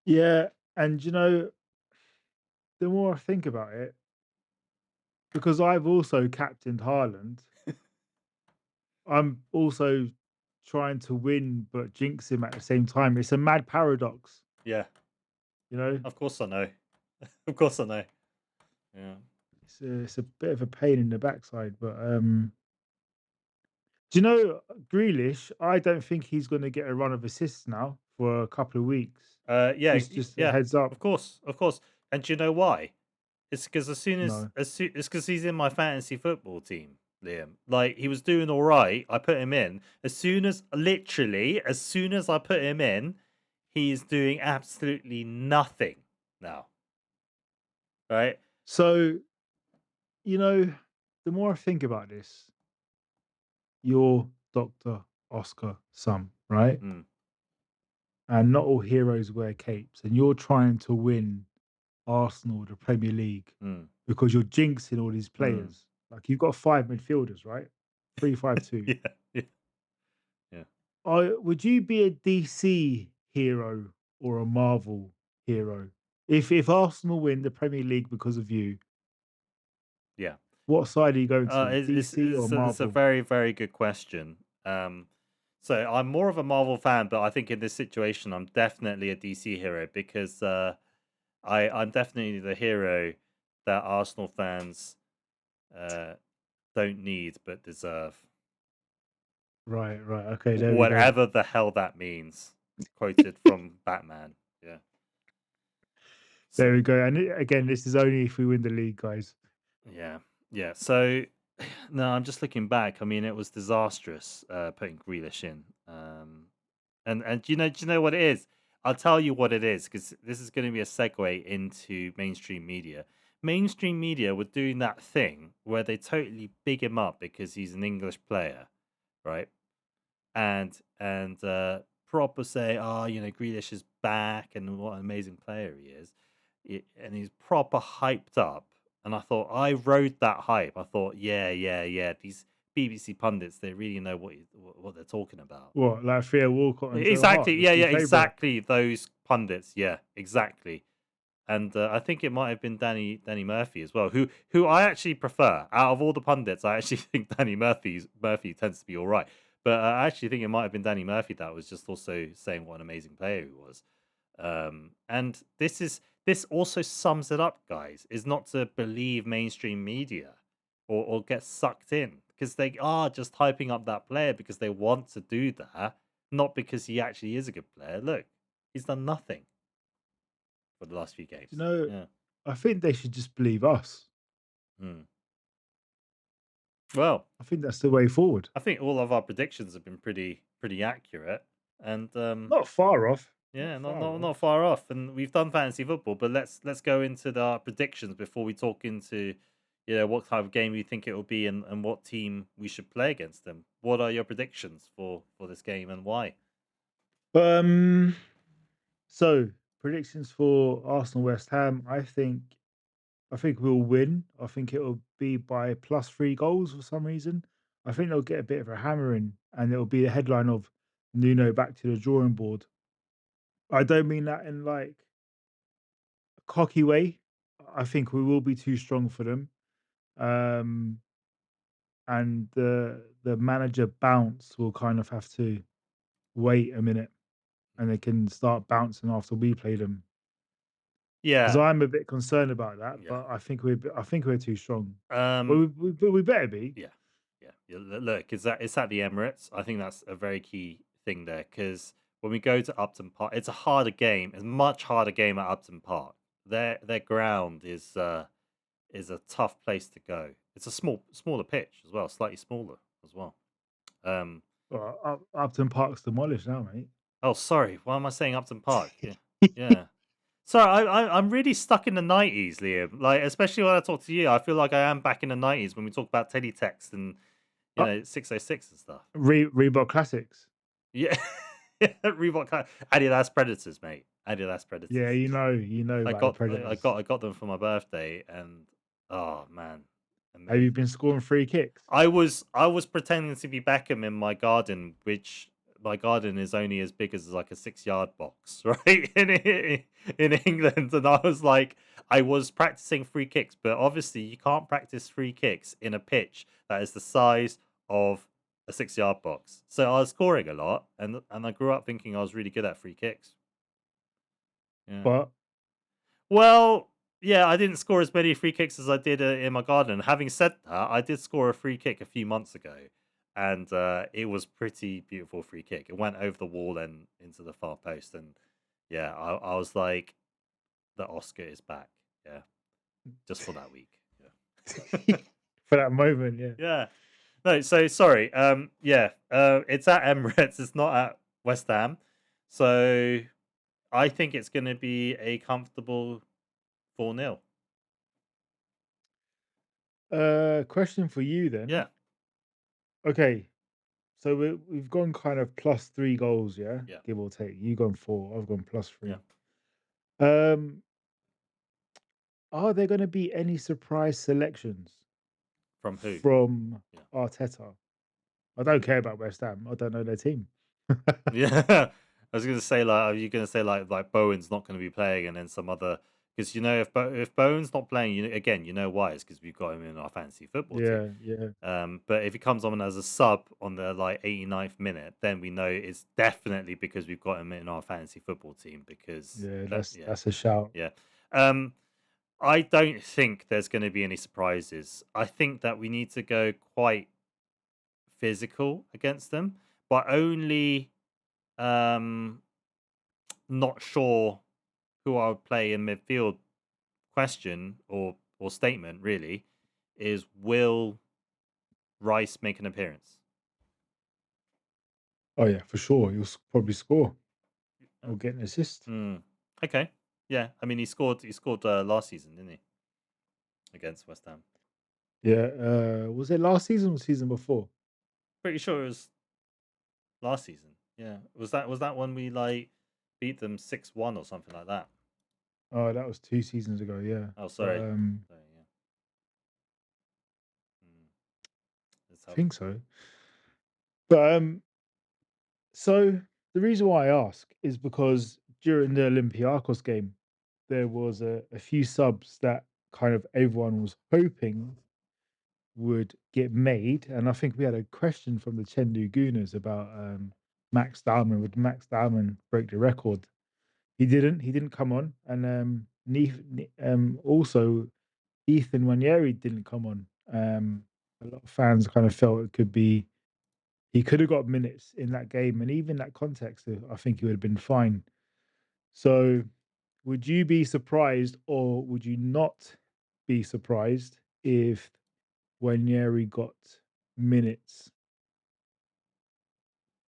Yeah, and the more I think about it, because I've also captained Haaland, I'm also trying to win but jinx him at the same time. It's a mad paradox, Yeah, you know. of course I know. Of course I know. Yeah. It's a bit of a pain in the backside, but do you know Grealish? I don't think he's going to get a run of assists now for a couple of weeks. Yeah, Just a yeah. heads up. Of course, of course. And do you know why? It's because No. it's because he's in my fantasy football team, Liam. Like he was doing all right. I put him in. As soon as I put him in, he's doing absolutely nothing now. Right? So, the more I think about this, you're Dr. Oscar Sum, right? Mm, And not all heroes wear capes. And you're trying to win Arsenal, the Premier League, mm, because you're jinxing all these mm. players. Like you've got five midfielders, right? 3-5-2. Yeah, yeah, yeah, Would you be a DC hero or a Marvel hero? If Arsenal win the Premier League because of you, yeah. what side are you going to? It's DC or it's a Marvel? very very good question. So I'm more of a Marvel fan, but I think in this situation I'm definitely a DC hero because I'm definitely the hero that Arsenal fans uh, don't need but deserve. Right, right. Okay, there we go. Whatever the hell that means. Quoted from Batman. Yeah. So There we go. And again, this is only if we win the league, guys. yeah, yeah. So no, I'm just looking back. I mean, it was disastrous putting Grealish in. And do you know what it is? I'll tell you what it is because this is going to be a segue into mainstream media. Mainstream media were doing that thing where they totally big him up because he's an English player, right? And proper say, oh, Grealish is back and what an amazing player he is, and he's proper hyped up. And I thought I rode that hype. I thought, yeah, yeah, yeah. These BBC pundits, they really know what they're talking about. What, like Theo Walcott and Joe Exactly. Hart, the Yeah, two yeah, favourites? exactly. Those pundits. Yeah, exactly. And I think it might have been Danny Murphy as well, who I actually prefer out of all the pundits. I actually think Murphy tends to be all right, but I actually think it might have been Danny Murphy that was just also saying what an amazing player he was. And this also sums it up, guys. Is not to believe mainstream media or get sucked in because they are just hyping up that player because they want to do that, not because he actually is a good player. Look, he's done nothing for the last few You games. know, Yeah. I think they should just believe us. Mm. Well, I think that's the way forward. I think all of our predictions have been pretty accurate, and Not far off. yeah, Not not far not off. not far off. And we've done fantasy football, but let's go into our predictions before we talk into what type of game we think it will be and what team we should play against them. What are your predictions for this game and why? Um, so predictions for Arsenal West Ham. I think we'll win. I think it'll be by +3 goals for some reason. I think they'll get a bit of a hammering, and it'll be the headline of Nuno back to the drawing board. I don't mean that in like a cocky way. I think we will be too strong for them. Um, and the manager bounce will kind of have to wait a minute, and they can start bouncing after we play them. because Yeah. I'm a bit concerned about that. Yeah. But I think we're too strong. But Um. we better be. Yeah. Yeah. Yeah. Look, it's at the Emirates. I think that's a very key thing there because when we go to Upton Park, it's a harder game. It's a much harder game at Upton Park. Their ground is a tough place to go. It's a smaller pitch as well, slightly smaller as well. Um. Well, Upton Park's demolished now, mate. Oh, sorry. Why am I saying Upton Park? Yeah. Yeah. Sorry, I'm really stuck in the 90s, Liam. Like, especially when I talk to you, I feel like I am back in the 90s when we talk about teletext and Uh, 606 and stuff. Reebok Classics. Yeah, Reebok, Adidas Predators, mate. Adidas Yeah, Predators. you know about the Predators. I got them for my birthday, and oh man, Have you amazing. been scoring free kicks? I was pretending to be Beckham in my garden, which my garden is only as big as like a 6 yard box, right? In England, and I was like, I was practicing free kicks, but obviously you can't practice free kicks in a pitch that is the size of a 6 yard box. So I was scoring a lot, and I grew up thinking I was really good at free kicks. Yeah. But Well, yeah, I didn't score as many free kicks as I did in my garden. Having said that, I did score a free kick a few months ago, and it was pretty beautiful free kick. It went over the wall and into the far post, and yeah, I was like, the Oscar is back. Yeah, just for that week. Yeah, for that moment, yeah. yeah. No, so sorry. Yeah, it's at Emirates. It's not at West Ham. So I think it's going to be a comfortable 4-0. Question for you then. Yeah, Okay, so we've gone kind of plus 3 goals, yeah, yeah, give or take. You've gone 4, I've gone plus yeah. 3. Um, are there going to be any surprise selections From who? from Yeah. Arteta? I don't care about West Ham. I don't know their team. Yeah. I was gonna say like, are you gonna say like Bowen's not gonna be playing and then some other because if Bowen's not playing, again, you know why? It's because we've got him in our fantasy football team. Yeah, yeah, But if he comes on as a sub on the like 89th minute, then we know it's definitely because we've got him in our fantasy football team because yeah. that yeah, That's a shout. yeah. Um I don't think there's gonna be any surprises. I think that we need to go quite physical against them, but only um not sure who I would play in midfield. Question or statement really is, will Rice make an appearance? Oh yeah, for sure. You'll probably score Oh, or get an assist. okay. Yeah, I mean he scored last season, didn't he? Against West Ham. Yeah. Was it last season or season before? Pretty sure it was last season. Yeah. Was that when we like beat them 6-1 or something like that? Oh, that was 2 seasons ago. Yeah, Oh, but sorry. Sorry, yeah. Mm, let's I have think so. But so the reason why I ask is because during the Olympiacos game, there was a few subs that kind of everyone was hoping would get made, and I think we had a question from the Chengdu Gooners about Max Diamond. Would Max Diamond break the record? He didn't. He didn't come on, and also Ethan Wanyeri didn't come on. A lot of fans kind of felt it could be he could have got minutes in that game, and even that context, I think he would have been fine. So, would you be surprised, or would you not be surprised if Wanyeri got minutes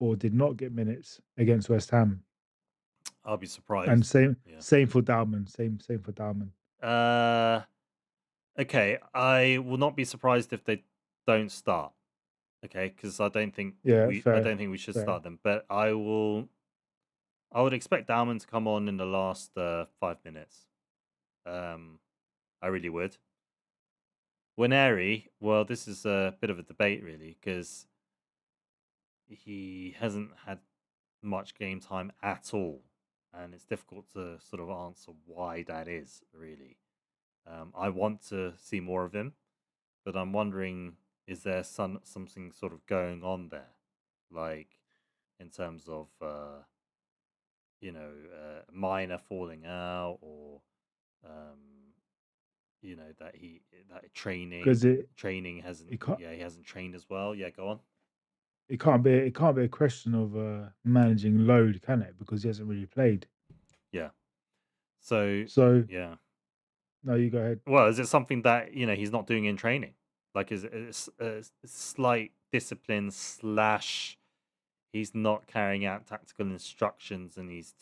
or did not get minutes against West Ham? I'll be And surprised. Yeah. same for Dalman. Same for Dalman. Uh okay, I will not be surprised if they don't start. Okay, because Yeah, I fair, don't think we should fair. start them. But I would expect Dalman to come on in the last 5 minutes. Um, I really would. Winery, well, this is a bit of a debate really because he hasn't had much game time at all, and it's difficult to sort of answer why that is really. I want to see more of him, but I'm wondering, is there something sort of going on there, like in terms of minor falling out, or That because training hasn't it can't he hasn't trained as well. Yeah, go on. it can't be a question of managing load, can it? Because he hasn't really played. Yeah. So So yeah. no, you go ahead. Well, is it something that he's not doing in training? Like, is it a slight discipline slash he's not carrying out tactical instructions and he's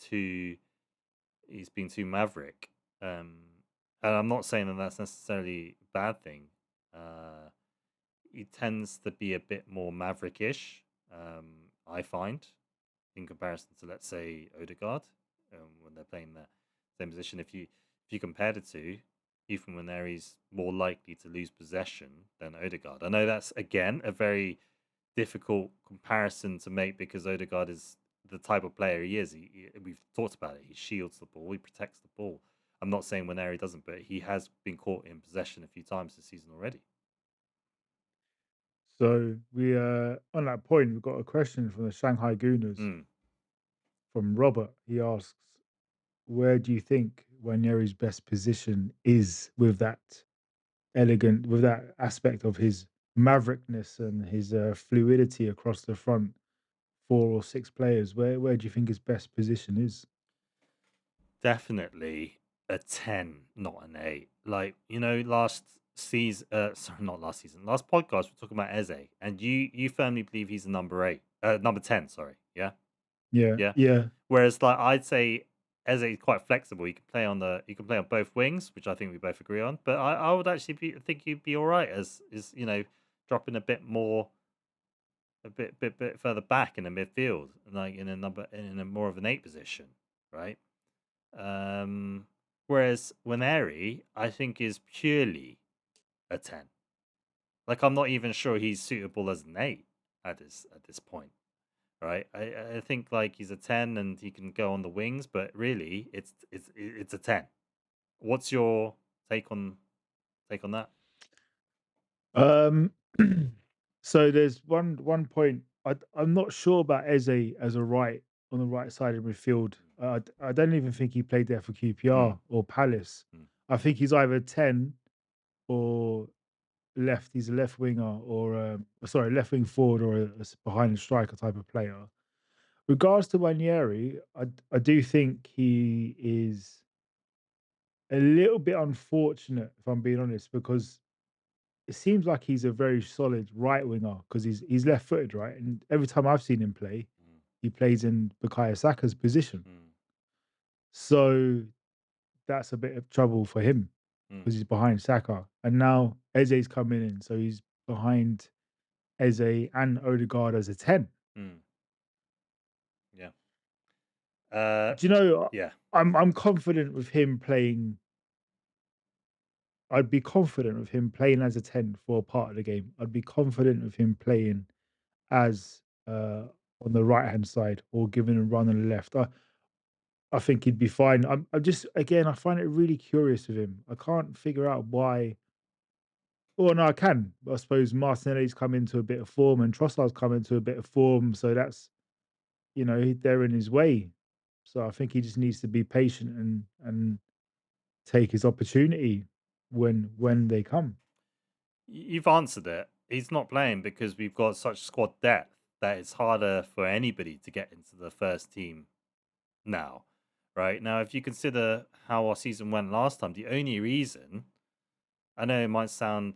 been too maverick. And I'm not saying that that's necessarily a bad thing. Uh, he tends to be a bit more maverickish. I find in comparison to, let's say, Odegaard, when they're playing the same position. If you compare the two, even when he's more likely to lose possession than Odegaard. I know that's again a very difficult comparison to make because Odegaard is the type of player he is. We've talked about it. He shields the ball. He protects the ball. I'm not saying Waneri doesn't, but he has been caught in possession a few times this season already. So we on that point, we've got a question from the Shanghai Gooners Mm, from Robert. He asks, "Where do you think Waneri's best position is with with that aspect of his maverickness and his fluidity across the front four or six players? Where do you think his best position is?" definitely a 10, not an 8. Like, last season, sorry, not last season, last podcast, we're talking about Eze, and you firmly believe he's a number 10, sorry. Yeah. Yeah, Yeah. yeah. Whereas, like, I'd say Eze is quite flexible. He can play on both wings, which I think we both agree on. But I would actually think he'd be all right as dropping a bit more, a bit further back in the midfield, like in a more of an 8 position, right? Um, Whereas Waneri, I think, is purely a 10. Like, I'm not even sure he's suitable as an 8 at this point. Right, I think like he's a 10 and he can go on the wings, but really it's a 10. What's your take on that? Um, so there's one point I'm not sure about Eze as a right on the right side of midfield. I don't even think he played there for Mm, QPR or Palace. mm, I think he's either 10 or left. He's a left winger or sorry, left wing forward or behind the striker type of player. Regards to Wanieri, I do think he is a little bit unfortunate, if I'm being honest, because it seems like he's a very solid right winger because he's left footed, right? And every time I've seen him play, mm, he plays in Bukayo Saka's position. mm, So that's a bit of trouble for him mm, because he's behind Saka. And now Eze's coming in, so he's behind Eze and Odegaard as a 10. mm. Yeah. Uh, Do you know, yeah. I'm confident with him playing. I'd be confident with him playing as a 10 for a part of the game. I'd be confident with him playing as on the right hand side or giving a run on the left. I think he'd be fine. I'm just again, I find it really curious with him. I can't figure out why. Well, no, I can. I suppose Martinelli's come into a bit of form and Trossard's come into a bit of form, so that's they're in his way. So I think he just needs to be patient and take his opportunity when they come. You've answered it. He's not playing because we've got such squad depth that it's harder for anybody to get into the first team now. Right now, if you consider how our season went last time, the only reason, I know it might sound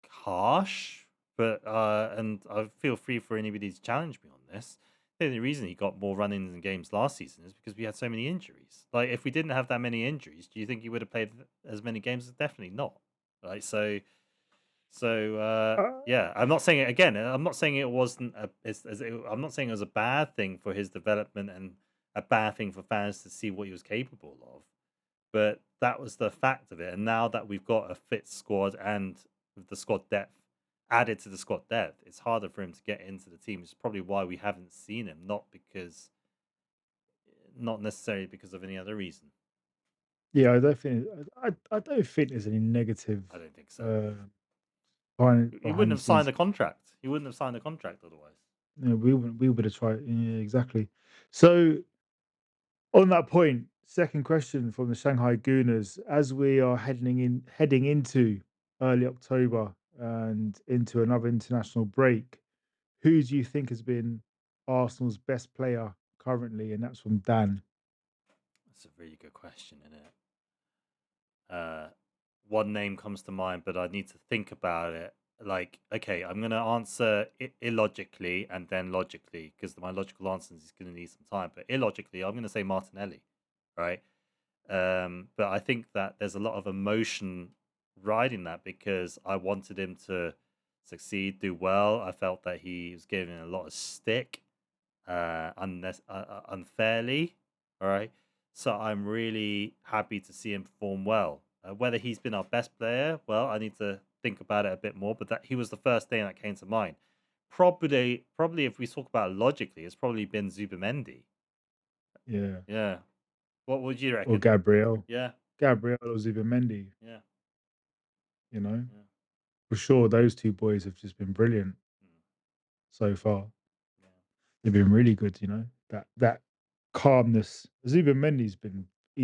harsh, but and I feel free for anybody to challenge me on this. The only reason he got more run-ins in games last season is because we had so many injuries. Like, if we didn't have that many injuries, do you think he would have played as many games? Definitely not. Right. So Uh, yeah, I'm not saying it again. I'm not saying it wasn't I'm not saying it was a bad thing for his development and a bad thing for fans to see what he was capable of. But that was the fact of it. And now that we've got a fit squad and with the squad depth added to the squad depth, it's harder for him to get into the team. Which is probably why we haven't seen him, not necessarily because of any other reason. yeah, I don't think there's any negative I don't think so. uh, He wouldn't behind the have signed scenes. a contract. He wouldn't have signed a contract otherwise. We would have tried. Yeah, exactly. So on that point, Second question from the Shanghai Gooners. As we are heading into early October and into another international break, who do you think has been Arsenal's best player currently? And that's from Dan. That's a really good question, isn't it? One name comes to mind, but I need to think about it. Like, okay, I'm going to answer illogically and then logically because my logical answer is going to need some time. But illogically, I'm going to say Martinelli, right? But I think that there's a lot of emotion riding that because I wanted him to succeed, do well. I felt that he was given a lot of stick unfairly. All right. So I'm really happy to see him perform well. Whether he's been our best player, well, I need to think about it a bit more. But that he was the first thing that came to mind. Probably, if we talk about it logically, it's probably been Zubamendi. Yeah. Yeah. What would you Or reckon? Gabriel. Yeah. Gabriel or Zubimendi, Yeah. you know? Yeah. For sure, those two boys have just been brilliant Mm, so far. yeah. They've been really good, you know. That calmness. He's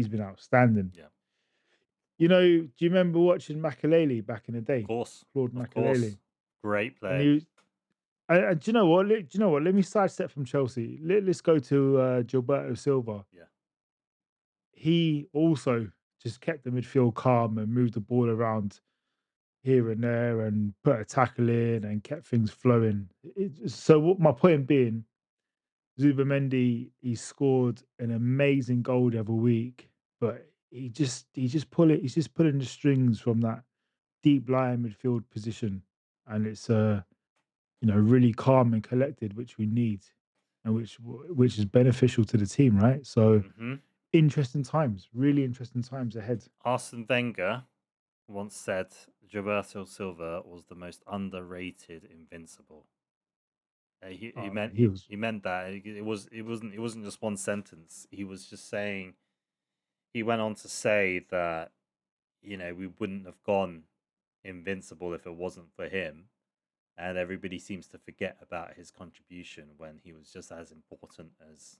been outstanding. Yeah. You know, do you remember watching Makaleli back in the Of day? course. Claude Of Makaleli. course. Great And player. he was do you know what? Do you know what? Let me sidestep from Chelsea. Let's go to Gilberto Silva. Yeah. He also just kept the midfield calm and moved the ball around here and there and put a tackle in and kept things flowing. So what my point being, Zubamendi, he scored an amazing goal the other week, but he's just pulling the strings from that deep lying midfield position, and it's really calm and collected, which we need, and which is beneficial to the team, right? So Mm-hmm. interesting times, really interesting times ahead. Arsene Wenger once said Gilberto Silva was the most underrated invincible. He Oh, meant he was he meant that it wasn't just one sentence. He was just saying he went on to say that we wouldn't have gone invincible if it wasn't for him, and everybody seems to forget about his contribution when he was just as important as,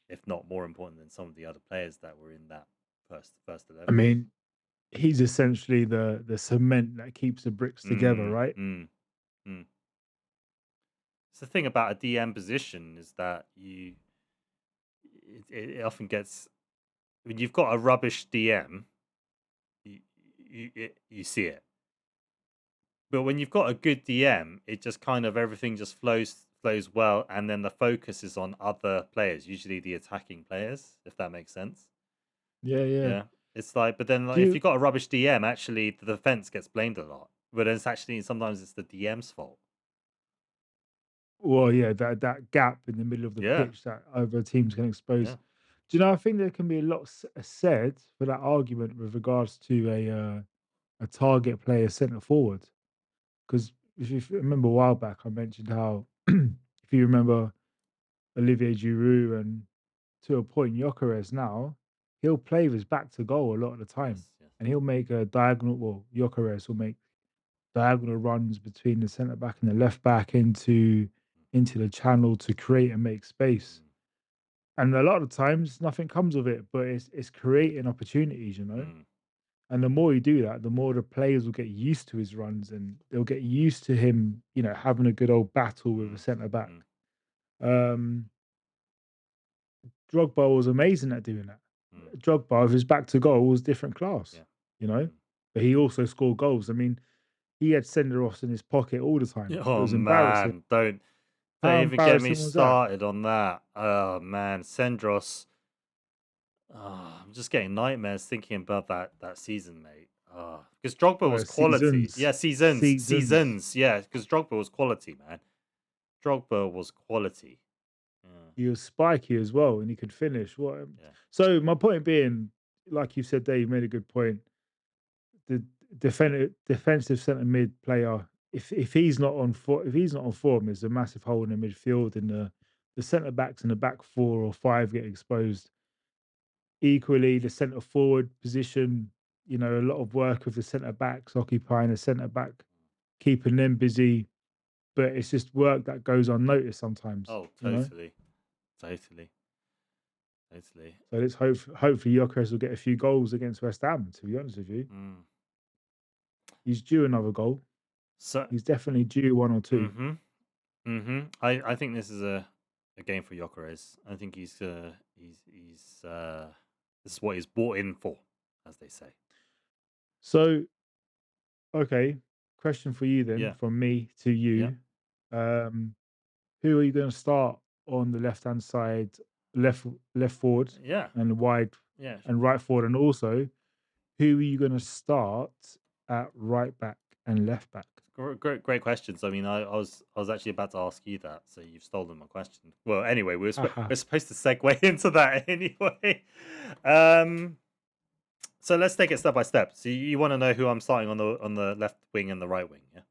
if not more important than some of the other players that were in that first I 11. mean, he's essentially the cement that keeps the bricks together, Mm, right? mm, mm. It's the thing about a DM position is that it often gets when you've got a rubbish DM, you see it. But when you've got a good DM, it just kind of everything just flows well, and then the focus is on other players, usually the attacking players, if that makes sense. Yeah, yeah. Yeah, it's like, but then Do like, if you you've got a rubbish DM, actually the defense gets blamed a lot, but it's actually sometimes it's the DM's fault. Well, yeah, that gap in the middle of the Yeah, pitch that other teams can expose. yeah, Do you know? I think there can be a lot said for that argument with regards to a target player centre forward. Because if you remember a while back, I mentioned how if you remember Olivier Giroud and to a point Gyökeres now, he'll play with his back to goal a lot of the time, yes, yes. and he'll make a diagonal. Well, Gyökeres will make diagonal runs between the centre back and the left back into the channel to create and make space. Mm, And a lot of times nothing comes of it, but it's creating opportunities, you know. mm, And the more you do that, the more the players will get used to his runs and they'll get used to him, having a good old battle with a mm, centre back. mm, Um, Drogba was amazing at doing that. mm, Drogba, with his back to goal, was different class, yeah. you know. Mm. But he also scored goals. I mean, he had sender offs in his pocket all the time. It Oh was embarrassing. man, don't How even get me embarrassing was that? started on that. Oh man, Sendros. Oh, I'm just getting nightmares thinking about that season, mate. Oh, because Drogba was quality. Seasons, Yeah, seasons. seasons. Yeah, because Drogba was quality, man. Drogba was quality. Yeah, He was spiky as well, and he could finish. What? yeah, So my point being, like you said, there, you made a good point. The defensive centre mid player, if he's not if he's not on form, there's a massive hole in the midfield, and the centre backs in the back four or five get exposed. Equally, the centre forward position, a lot of work with the centre backs occupying the centre back, keeping them busy. But it's just work that goes unnoticed sometimes. oh, You know. totally, totally. Totally. So let's hopefully Gyökeres will get a few goals against West Ham. To be honest with you, Mm. he's due another goal. So, He's definitely due one or two. I think this is a game for Gyökeres. I think this is what he's bought in for, as they say. So okay, question for you then, Yeah. from me to Yeah. you. Um, who are you going to start on the left hand side, left forward Yeah. and wide Yeah. and right forward, and also who are you going to start at right back and left back? Great questions. I mean, I was actually about to ask you that, so you've stolen my question. Well, anyway, Haha. we're supposed to segue into that anyway. Um, so let's take it step by step. So you want to know who I'm starting on the left wing and the right wing, yeah?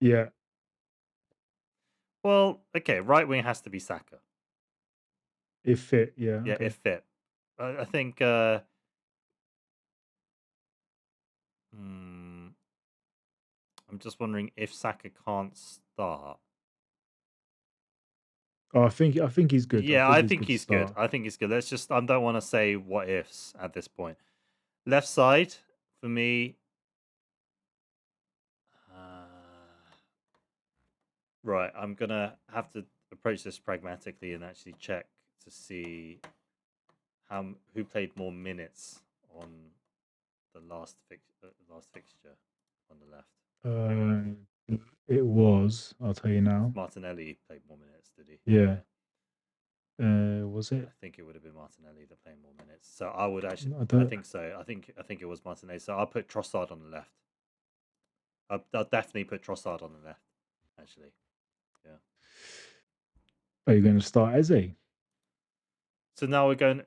Yeah, Well, okay, right wing has to be Saka. if fit. Yeah, Yeah, okay. if fit. I think. Hmm, I'm just wondering if Saka can't start. Oh, I think he's good. I Yeah, think I he's think good to he's good. start. I think he's good. Let's just. I don't want to say what ifs at this point. Left side for me. Uh, right, I'm gonna have to approach this pragmatically and actually check to see who played more minutes on the last fixture on the left. It was. I'll tell you now. Martinelli played more minutes, did he? Yeah. Yeah, Was I it? think it would have been Martinelli that played more minutes. So I would actually. I I don't. think so. I think it was Martinelli. So I'll put Trossard on the left. I'll definitely put Trossard on the left. Actually, yeah. Are you going to start Eze? So now we're going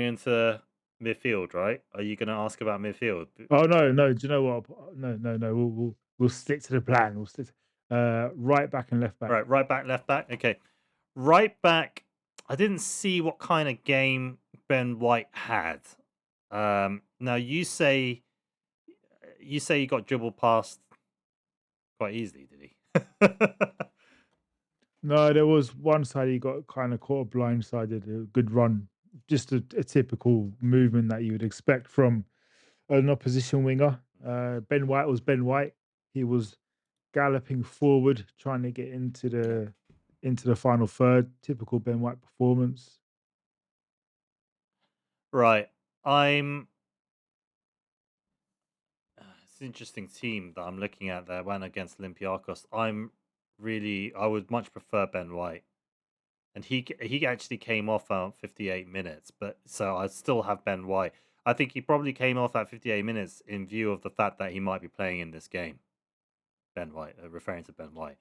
into midfield, right? Are you going to ask about midfield? Oh no, no. Do you know what? No. We'll stick to the plan. We'll stick. Right back and left back. Right back, left back. Okay, right back. I didn't see what kind of game Ben White had. Now you say he got dribbled past quite easily, did he? No, there was one side he got kind of caught blindsided. A good run, just a typical movement that you would expect from an opposition winger. Ben White was Ben White. He was galloping forward, trying to get Yeah. into the final third. Typical Ben White performance. Right. It's an interesting team that I'm looking at there. Went against Olympiacos. I would much prefer Ben White, and he actually came off 58 minutes. But so I still have Ben White. I think he probably came off at 58 minutes in view of the fact that he might be playing in this game. Ben White, referring to Ben White,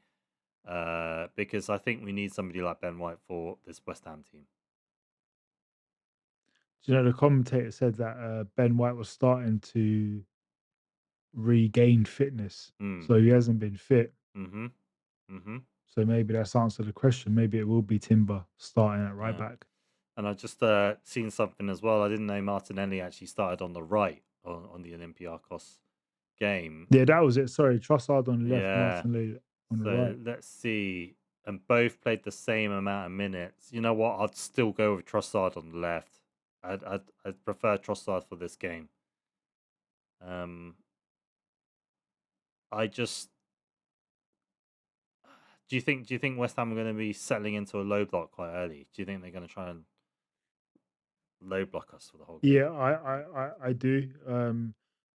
because I think we need somebody like Ben White for this West Ham team. Do you know the commentator said that Ben White was starting to regain fitness, Mm. so he hasn't been fit. Mm-hmm. Mm-hmm. So maybe that's answered the question. Maybe it will be Timber starting at right Yeah. back. And I just seen something as well. I didn't know Martinelli actually started on the right on the Olympiacos game. Yeah, that was it. Sorry, Trossard on the left, Yeah. Martinelli on the So right. let's see. And both played the same amount of minutes. You know what? I'd still go with Trossard on the left. I'd prefer Trossard for this game. Um, I just do you think West Ham are going to be settling into a low block quite early? Do you think they're going to try and low block us for the whole game? Yeah, I do.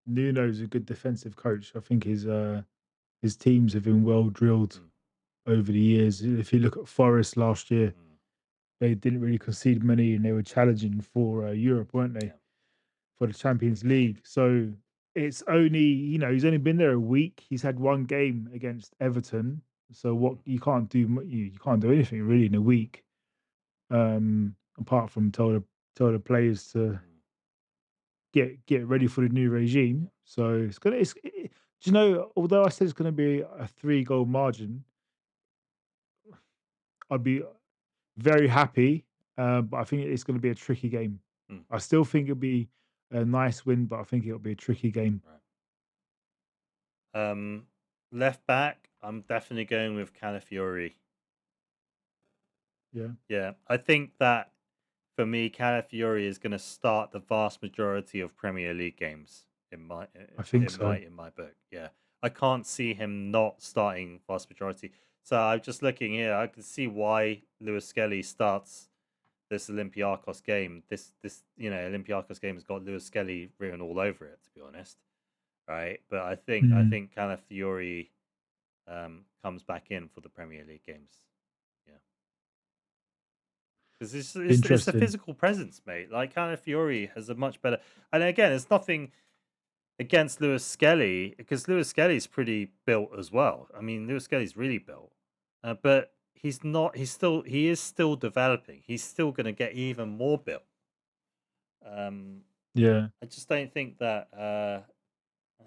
Nuno's a good defensive coach. I think his teams have been well drilled Mm, over the years. If you look at Forest last year, mm, they didn't really concede many, and they were challenging for Europe, weren't they? yeah. For the Champions League. So it's only he's only been there a week. He's had one game against Everton. So what Mm, you can't do you can't do anything really in a week, apart from tell the players to mm, get ready for the new regime. yeah. So do you know, although I said it's going to be a 3 goal margin, I'd be very happy. But I think it's going to be a tricky game. Mm, I still think it'll be a nice win, but I think it'll be a tricky game. right. Left back, I'm definitely going with Calafiori. Yeah. Yeah, I think that for me, Calafiori is going to start the vast majority of Premier League games I think so. in my book. Yeah, I can't see him not starting vast majority. So I'm just looking here. I can see why Lewis Skelly starts this Olympiacos game. This Olympiacos game has got Lewis Skelly written all over it. To be honest, right? But I Mm, think Calafiori comes back in for the Premier League games. Yeah. Because it's the interesting. physical presence, mate. Like Fury has a much better. And again, it's nothing against Lewis Skelly because Lewis Skelly's pretty built as well. I mean, Lewis Skelly's really built, but he's not. He is still developing. He's still going to get even more built. Um, Yeah. I just don't think that.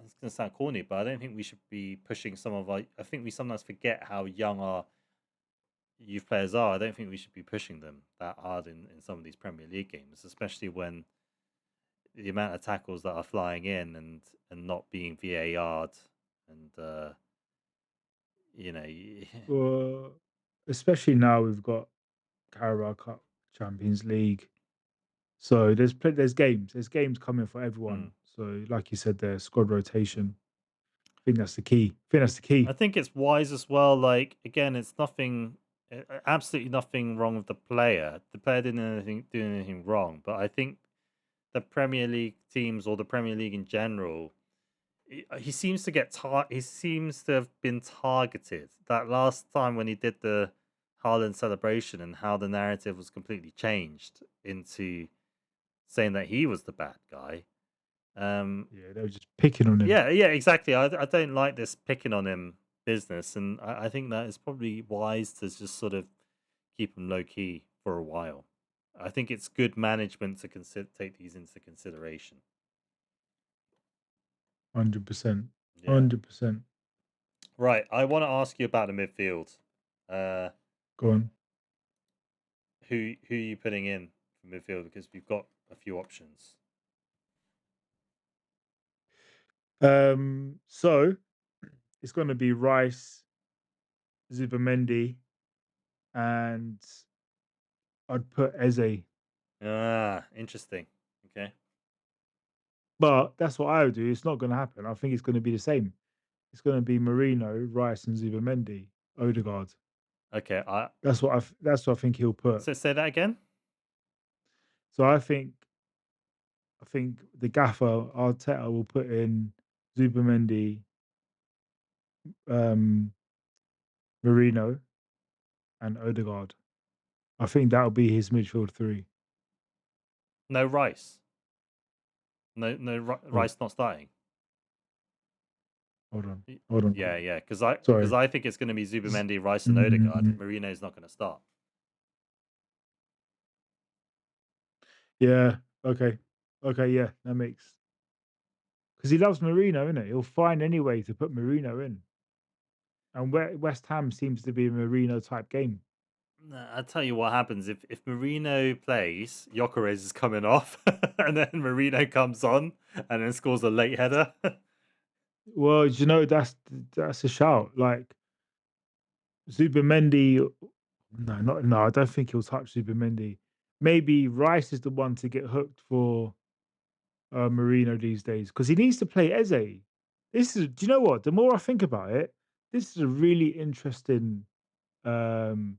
It's going to sound corny, but I don't think we should be pushing some of our. I think we sometimes forget how young our youth players are. I don't think we should be pushing them that hard in some of these Premier League games, especially when the amount of tackles that are flying in and not being VAR'd and you know y- Well, especially now we've got Carabao Cup, Champions League. So there's games coming for mm. everyone. So like you said there, squad rotation. I think that's the key. I think that's the key. I think it's wise as well. Like again, it's nothing, absolutely nothing wrong with the player. The player didn't do anything wrong, but I think the Premier League teams or the Premier League in general he seems to he seems to have been targeted. That last time when he did the Haaland celebration and how the narrative was completely changed into saying that he was the bad guy. Um, Yeah, they were just picking on him. yeah, exactly. I don't like this picking on him business, and I think that it's probably wise to just sort of keep him low key for a while. I think it's good management to take these into consideration. 100%. Yeah. 100%. Right. I want to ask you about the midfield. Uh, Go on. who are you putting in for midfield? Because we've got a few options. So it's going to be Rice, Zubimendi, and I'd put Eze. Ah, interesting. Okay. But that's what I would do. It's not going to happen. I think it's going to be the same. It's going to be Merino, Rice, and Zubimendi, Odegaard. Okay. That's what I think he'll put. So say that again. So I think the gaffer Arteta will put in Zubimendi, um, Merino, and Odegaard. I think that'll be his midfield three. No Rice. Hold, Rice not starting. hold on, Y- hold on. Yeah, yeah. Because Sorry. I think it's going to be Z- Zubimendi, Rice, and Odegaard. mm, Marino's not going to start. yeah. Okay. Okay. Yeah. That makes because he loves Marino, innit? He'll find any way to put Marino in. And West Ham seems to be a Marino type game. Nah, I'll tell you what happens if Marino plays, Gyökeres is coming off, and then Marino comes on and then scores a late header. Well, you know that's a shout. Like Zubimendi, no. I don't think he'll touch Zubimendi. Maybe Rice is the one to get hooked for Marino these days because he needs to play Eze. Do you know what? The more I think about it, this is a really interesting. Um,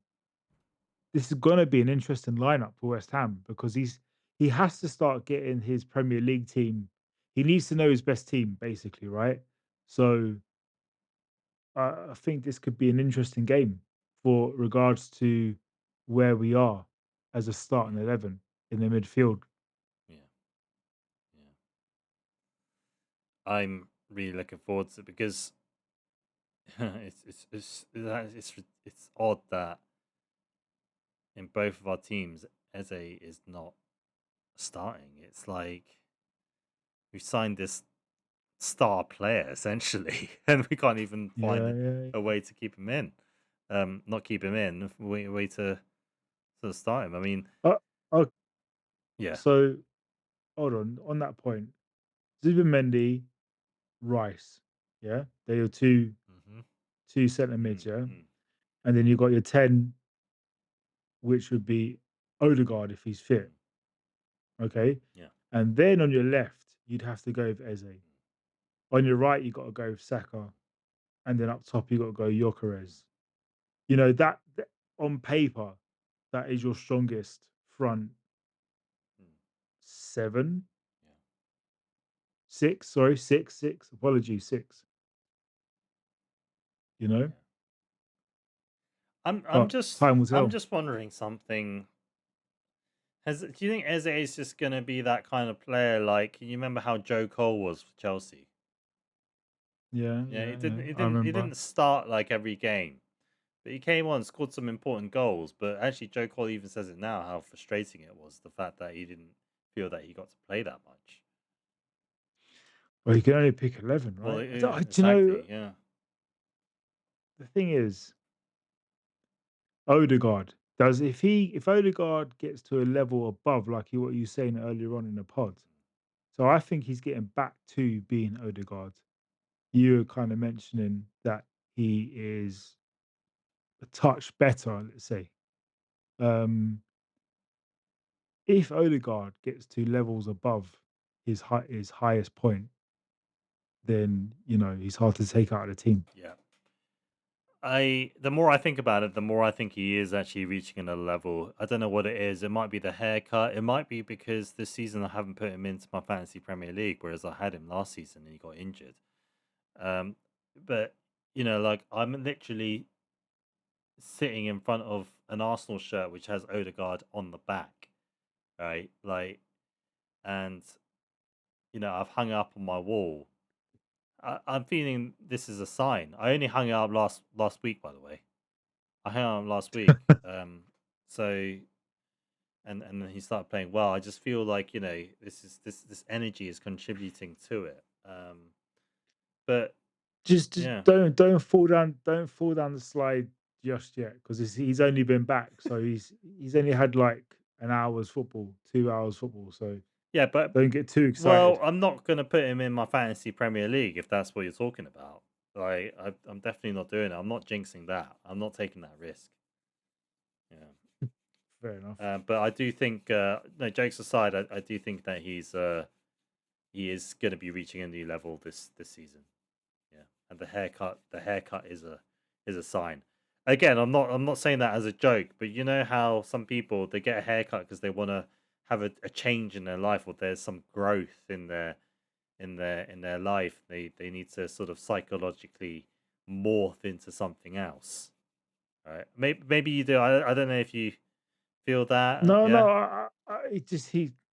this is going to be an interesting lineup for West Ham because he has to start getting his Premier League team. He needs to know his best team, basically, right? So I think this could be an interesting game for regards to where we are as a starting Yeah, 11 in the midfield. yeah, yeah. I'm really looking forward to it because it's odd that in both of our teams, Eze is not starting. It's like we signed this star player essentially, and we can't even Yeah, find yeah. a way to keep him in. Not keep him in, a way to start him. I mean, Oh, yeah. so hold on that point. Zubimendi, Rice, yeah, they are Hmm. two centre Mm, mids, yeah, mm, and then you've got your 10, which would be Odegaard if he's mm. fit. Okay. Yeah. And then on your left, you'd have to go with Eze. On your right, you got to go with Saka. And then up top, you got to go Gyökeres. That on paper, that is your strongest front Mm. seven, Yeah. six, sorry, six. Apologies, six. You know, Yeah. I'm but just time will I'm tell. just wondering something. Do you think Eze is just gonna be that kind of player? Like, you remember how Joe Cole was for Chelsea? Yeah, Yeah, yeah, he yeah. didn't. He I didn't. He remember. didn't start like every game, but he came on, scored some important goals. But actually, Joe Cole even says it now how frustrating it was the fact that he didn't feel that he got to play that much. Well, you can only pick 11, Well, right? Do you know, exactly. Yeah. the thing is, Odegaard does if Odegaard gets to a level above, like what you were saying earlier on in the pod. So I think he's getting back to being Odegaard. You were kind of mentioning that he is a touch better, let's say. Um, if Odegaard gets to levels above his highest point, then he's hard to take out of the team. Yeah. The more I think about it, the more I think he is actually reaching another level. I don't know what it is. It might be the haircut. It might be because this season I haven't put him into my fantasy Premier League, whereas I had him last season and he got injured. Um, but like, I'm literally sitting in front of an Arsenal shirt which has Odegaard on the back, right? Like, and I've hung it up on my wall. I'm feeling this is a sign. I only hung it up last week, by the way. I hung it up last week. So and then he started playing well. I just feel like this energy is contributing to it. But Just yeah, don't fall down the slide just yet because he's only been back, so he's only had like an hour's football, 2 hours football. So yeah, but don't get too well, excited. I'm not gonna put him in my fantasy Premier League if that's what you're talking about. Like, I'm definitely not doing it. I'm not jinxing that. I'm not taking that risk. Yeah. Fair enough. But I do think, no, jokes aside, I do think that he is going to be reaching a new level this season. Yeah, and the haircut is a sign. Again, I'm not saying that as a joke, but you know how some people they get a haircut because they want to have a change in their life, or there's some growth in their life. They need to sort of psychologically morph into something else, right? Maybe you do. I don't know if you feel that. No, no,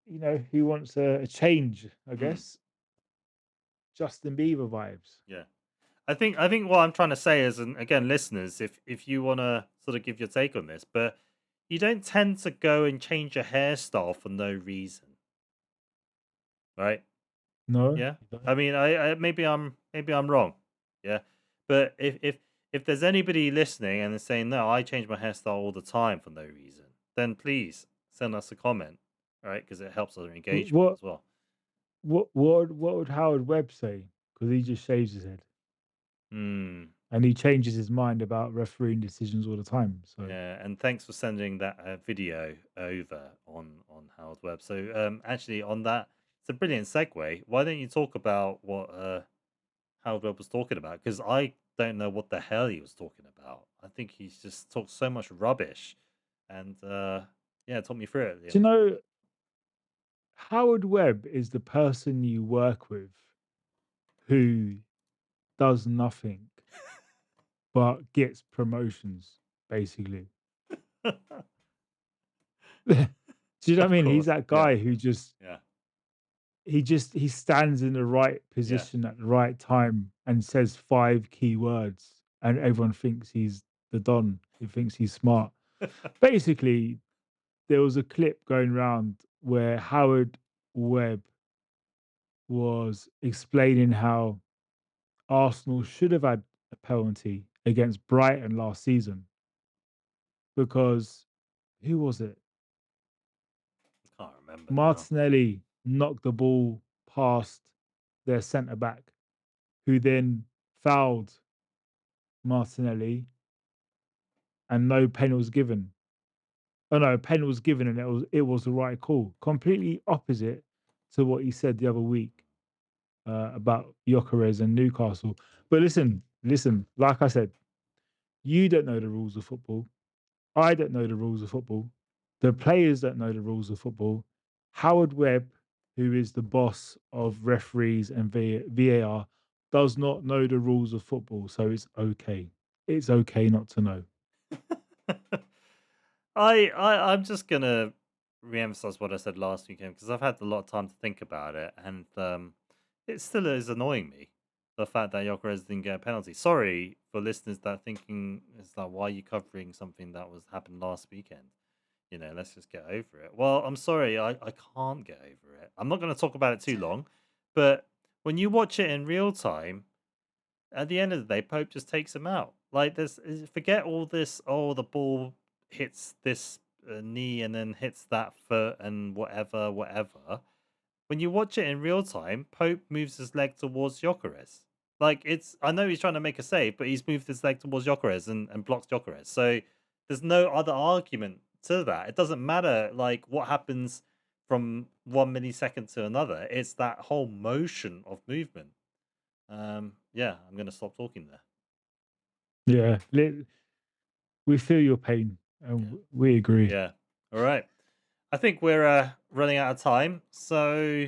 Yeah. he wants a change, I Mm, guess. Justin Bieber vibes. yeah. I think what I'm trying to say is, and again, listeners, if you want to sort of give your take on this, but you don't tend to go and change your hairstyle for no reason, right? No, Yeah. you don't. I mean, I maybe I'm wrong. Yeah. But if there's anybody listening and is saying no, I change my hairstyle all the time for no reason, then please send us a comment, right? Because it helps our engagement What as well. what would Howard Webb say? Because he just shaves his head Hmm. and he changes his mind about refereeing decisions all the time. So Yeah, and thanks for sending that video over on Howard Webb. So actually, on that, it's a brilliant segue. Why don't you talk about what Howard Webb was talking about? Because I don't know what the hell he was talking about. I think he's just talked so much rubbish, and yeah, talk me through it, do Liam. you know Howard Webb is the person you work with who does nothing but gets promotions, basically. Do you know what I Of mean? He's course, that yeah, guy who just yeah, he stands in the right yeah. position at the right time and says five key words, and everyone thinks he's the Don. He thinks he's smart. Basically, there was a clip going around where Howard Webb was explaining how Arsenal should have had a penalty against Brighton last season because who was it? Can't remember now. Martinelli knocked the ball past their centre back, who then fouled Martinelli, and no pen was given. oh no, a pen was given and it was the right call. Completely opposite to what he said the other week about Gyökeres and Newcastle. But listen, like I said, you don't know the rules of football. I don't know the rules of football. The players don't know the rules of football. Howard Webb, who is the boss of referees and VAR, does not know the rules of football. So it's okay. It's okay not to know. I'm just gonna re-emphasize what I said last weekend because I've had a lot of time to think about it, and it still is annoying me the fact that Gyökeres didn't get a penalty. Sorry for listeners that are thinking it's like, why are you covering something that was happened last weekend? Let's just get over it. Well, I'm sorry, I can't get over it. I'm not going to talk about it too long, but when you watch it in real time, at the end of the day, Pope just takes him out. Like this, forget all this. Oh, the ball hits this knee and then hits that foot and whatever. When you watch it in real time, Pope moves his leg towards Gyökeres. Like I know he's trying to make a save, but he's moved his leg towards Gyökeres and blocks Gyökeres. So there's no other argument to that. It doesn't matter like what happens from 1 millisecond to another. It's that whole motion of movement. Yeah, I'm gonna stop talking there. Yeah, we feel your pain and we agree. Yeah. All right. I think we're running out of time. So,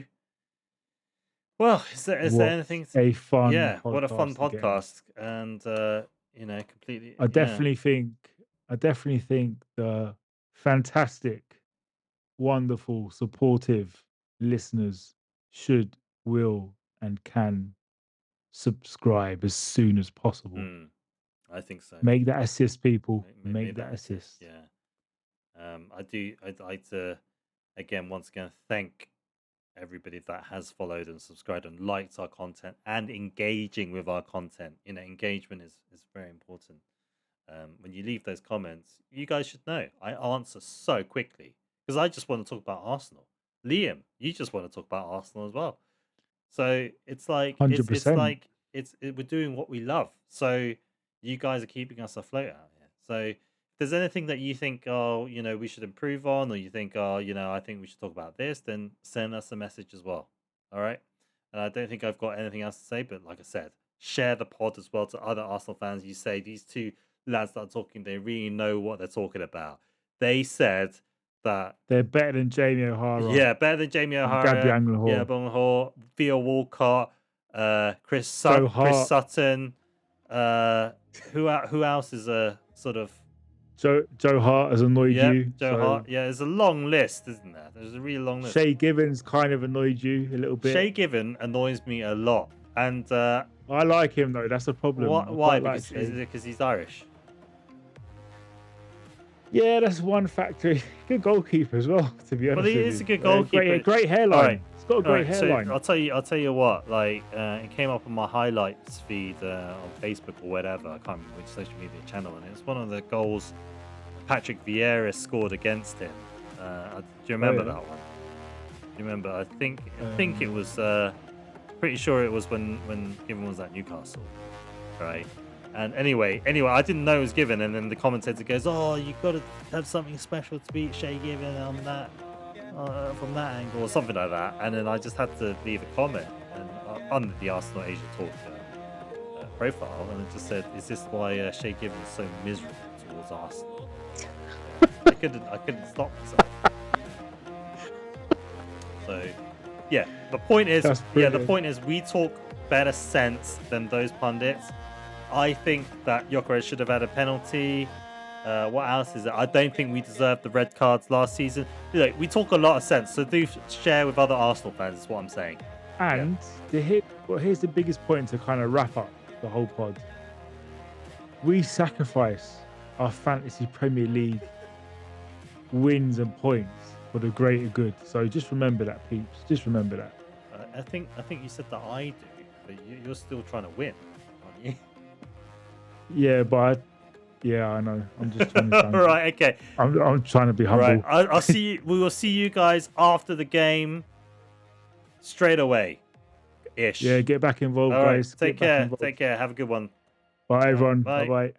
well, is there anything? A fun Yeah, what a fun podcast again. podcast, and completely. I definitely think the fantastic, wonderful, supportive listeners should, will, and can subscribe as soon as possible. I think so. Make that assist, people. Make that assist. Yeah. I'd like to once again thank everybody that has followed and subscribed and liked our content and engaging with our content. Engagement is very important. When you leave those comments, you guys should know I answer so quickly because I just want to talk about Arsenal. Liam, you just want to talk about Arsenal as well. So it's like 100%. We're doing what we love. So you guys are keeping us afloat out here. So if there's anything that you think, we should improve on, or you think, I think we should talk about this, then send us a message as well. All right. And I don't think I've got anything else to say, but like I said, share the pod as well to other Arsenal fans. You say these two lads that are talking, they really know what they're talking about. They said that they're better than Jamie O'Hara. Yeah, better than Jamie O'Hara. Gabby Anglehor. Yeah, Bonhor, Theo Walcott, Chris Sutton. Who else is a sort of Joe Hart has annoyed you. Joe Hart. Yeah, there's a long list, isn't there? There's a really long list. Shay Givens kind of annoyed you a little bit. Shay Given annoys me a lot, and I like him though. That's the problem. Why? Is it because he's Irish? Yeah, that's one factor. Good goalkeeper as well, to be honest. Well, he is a good goalkeeper. Great hairline. Right. He's got a great hairline. So I'll tell you what. Like, it came up on my highlights feed on Facebook or whatever. I can't remember which social media channel, and it's one of the goals Patrick Vieira scored against him. Do you remember that one? Do you remember? I think it was. Pretty sure it was when Given was at Newcastle, right? And anyway, I didn't know it was Given, and then the commentator goes, "Oh, you've got to have something special to beat Shay Given on that, from that angle, or something like that." And then I just had to leave a comment and under the Arsenal Asia Talk profile, and it just said, "Is this why Shay Given is so miserable towards Arsenal?" I couldn't stop myself. So, yeah, the point is, we talk better sense than those pundits. I think that Gyökeres should have had a penalty. What else is it? I don't think we deserved the red cards last season. Look, we talk a lot of sense, so do share with other Arsenal fans, is what I'm saying. And here's the biggest point to kind of wrap up the whole pod. We sacrifice our fantasy Premier League wins and points for the greater good. So just remember that, peeps. Just remember that. I think you said that I do, but you're still trying to win, aren't you? Yeah, but I know. I'm just trying to. Right. Okay. I'm trying to be humble. Right. I'll see you. We will see you guys after the game. Straight away. Ish. Yeah. Get back involved, All right, guys. Take care. Take care. Have a good one. Bye, everyone. Bye. Bye.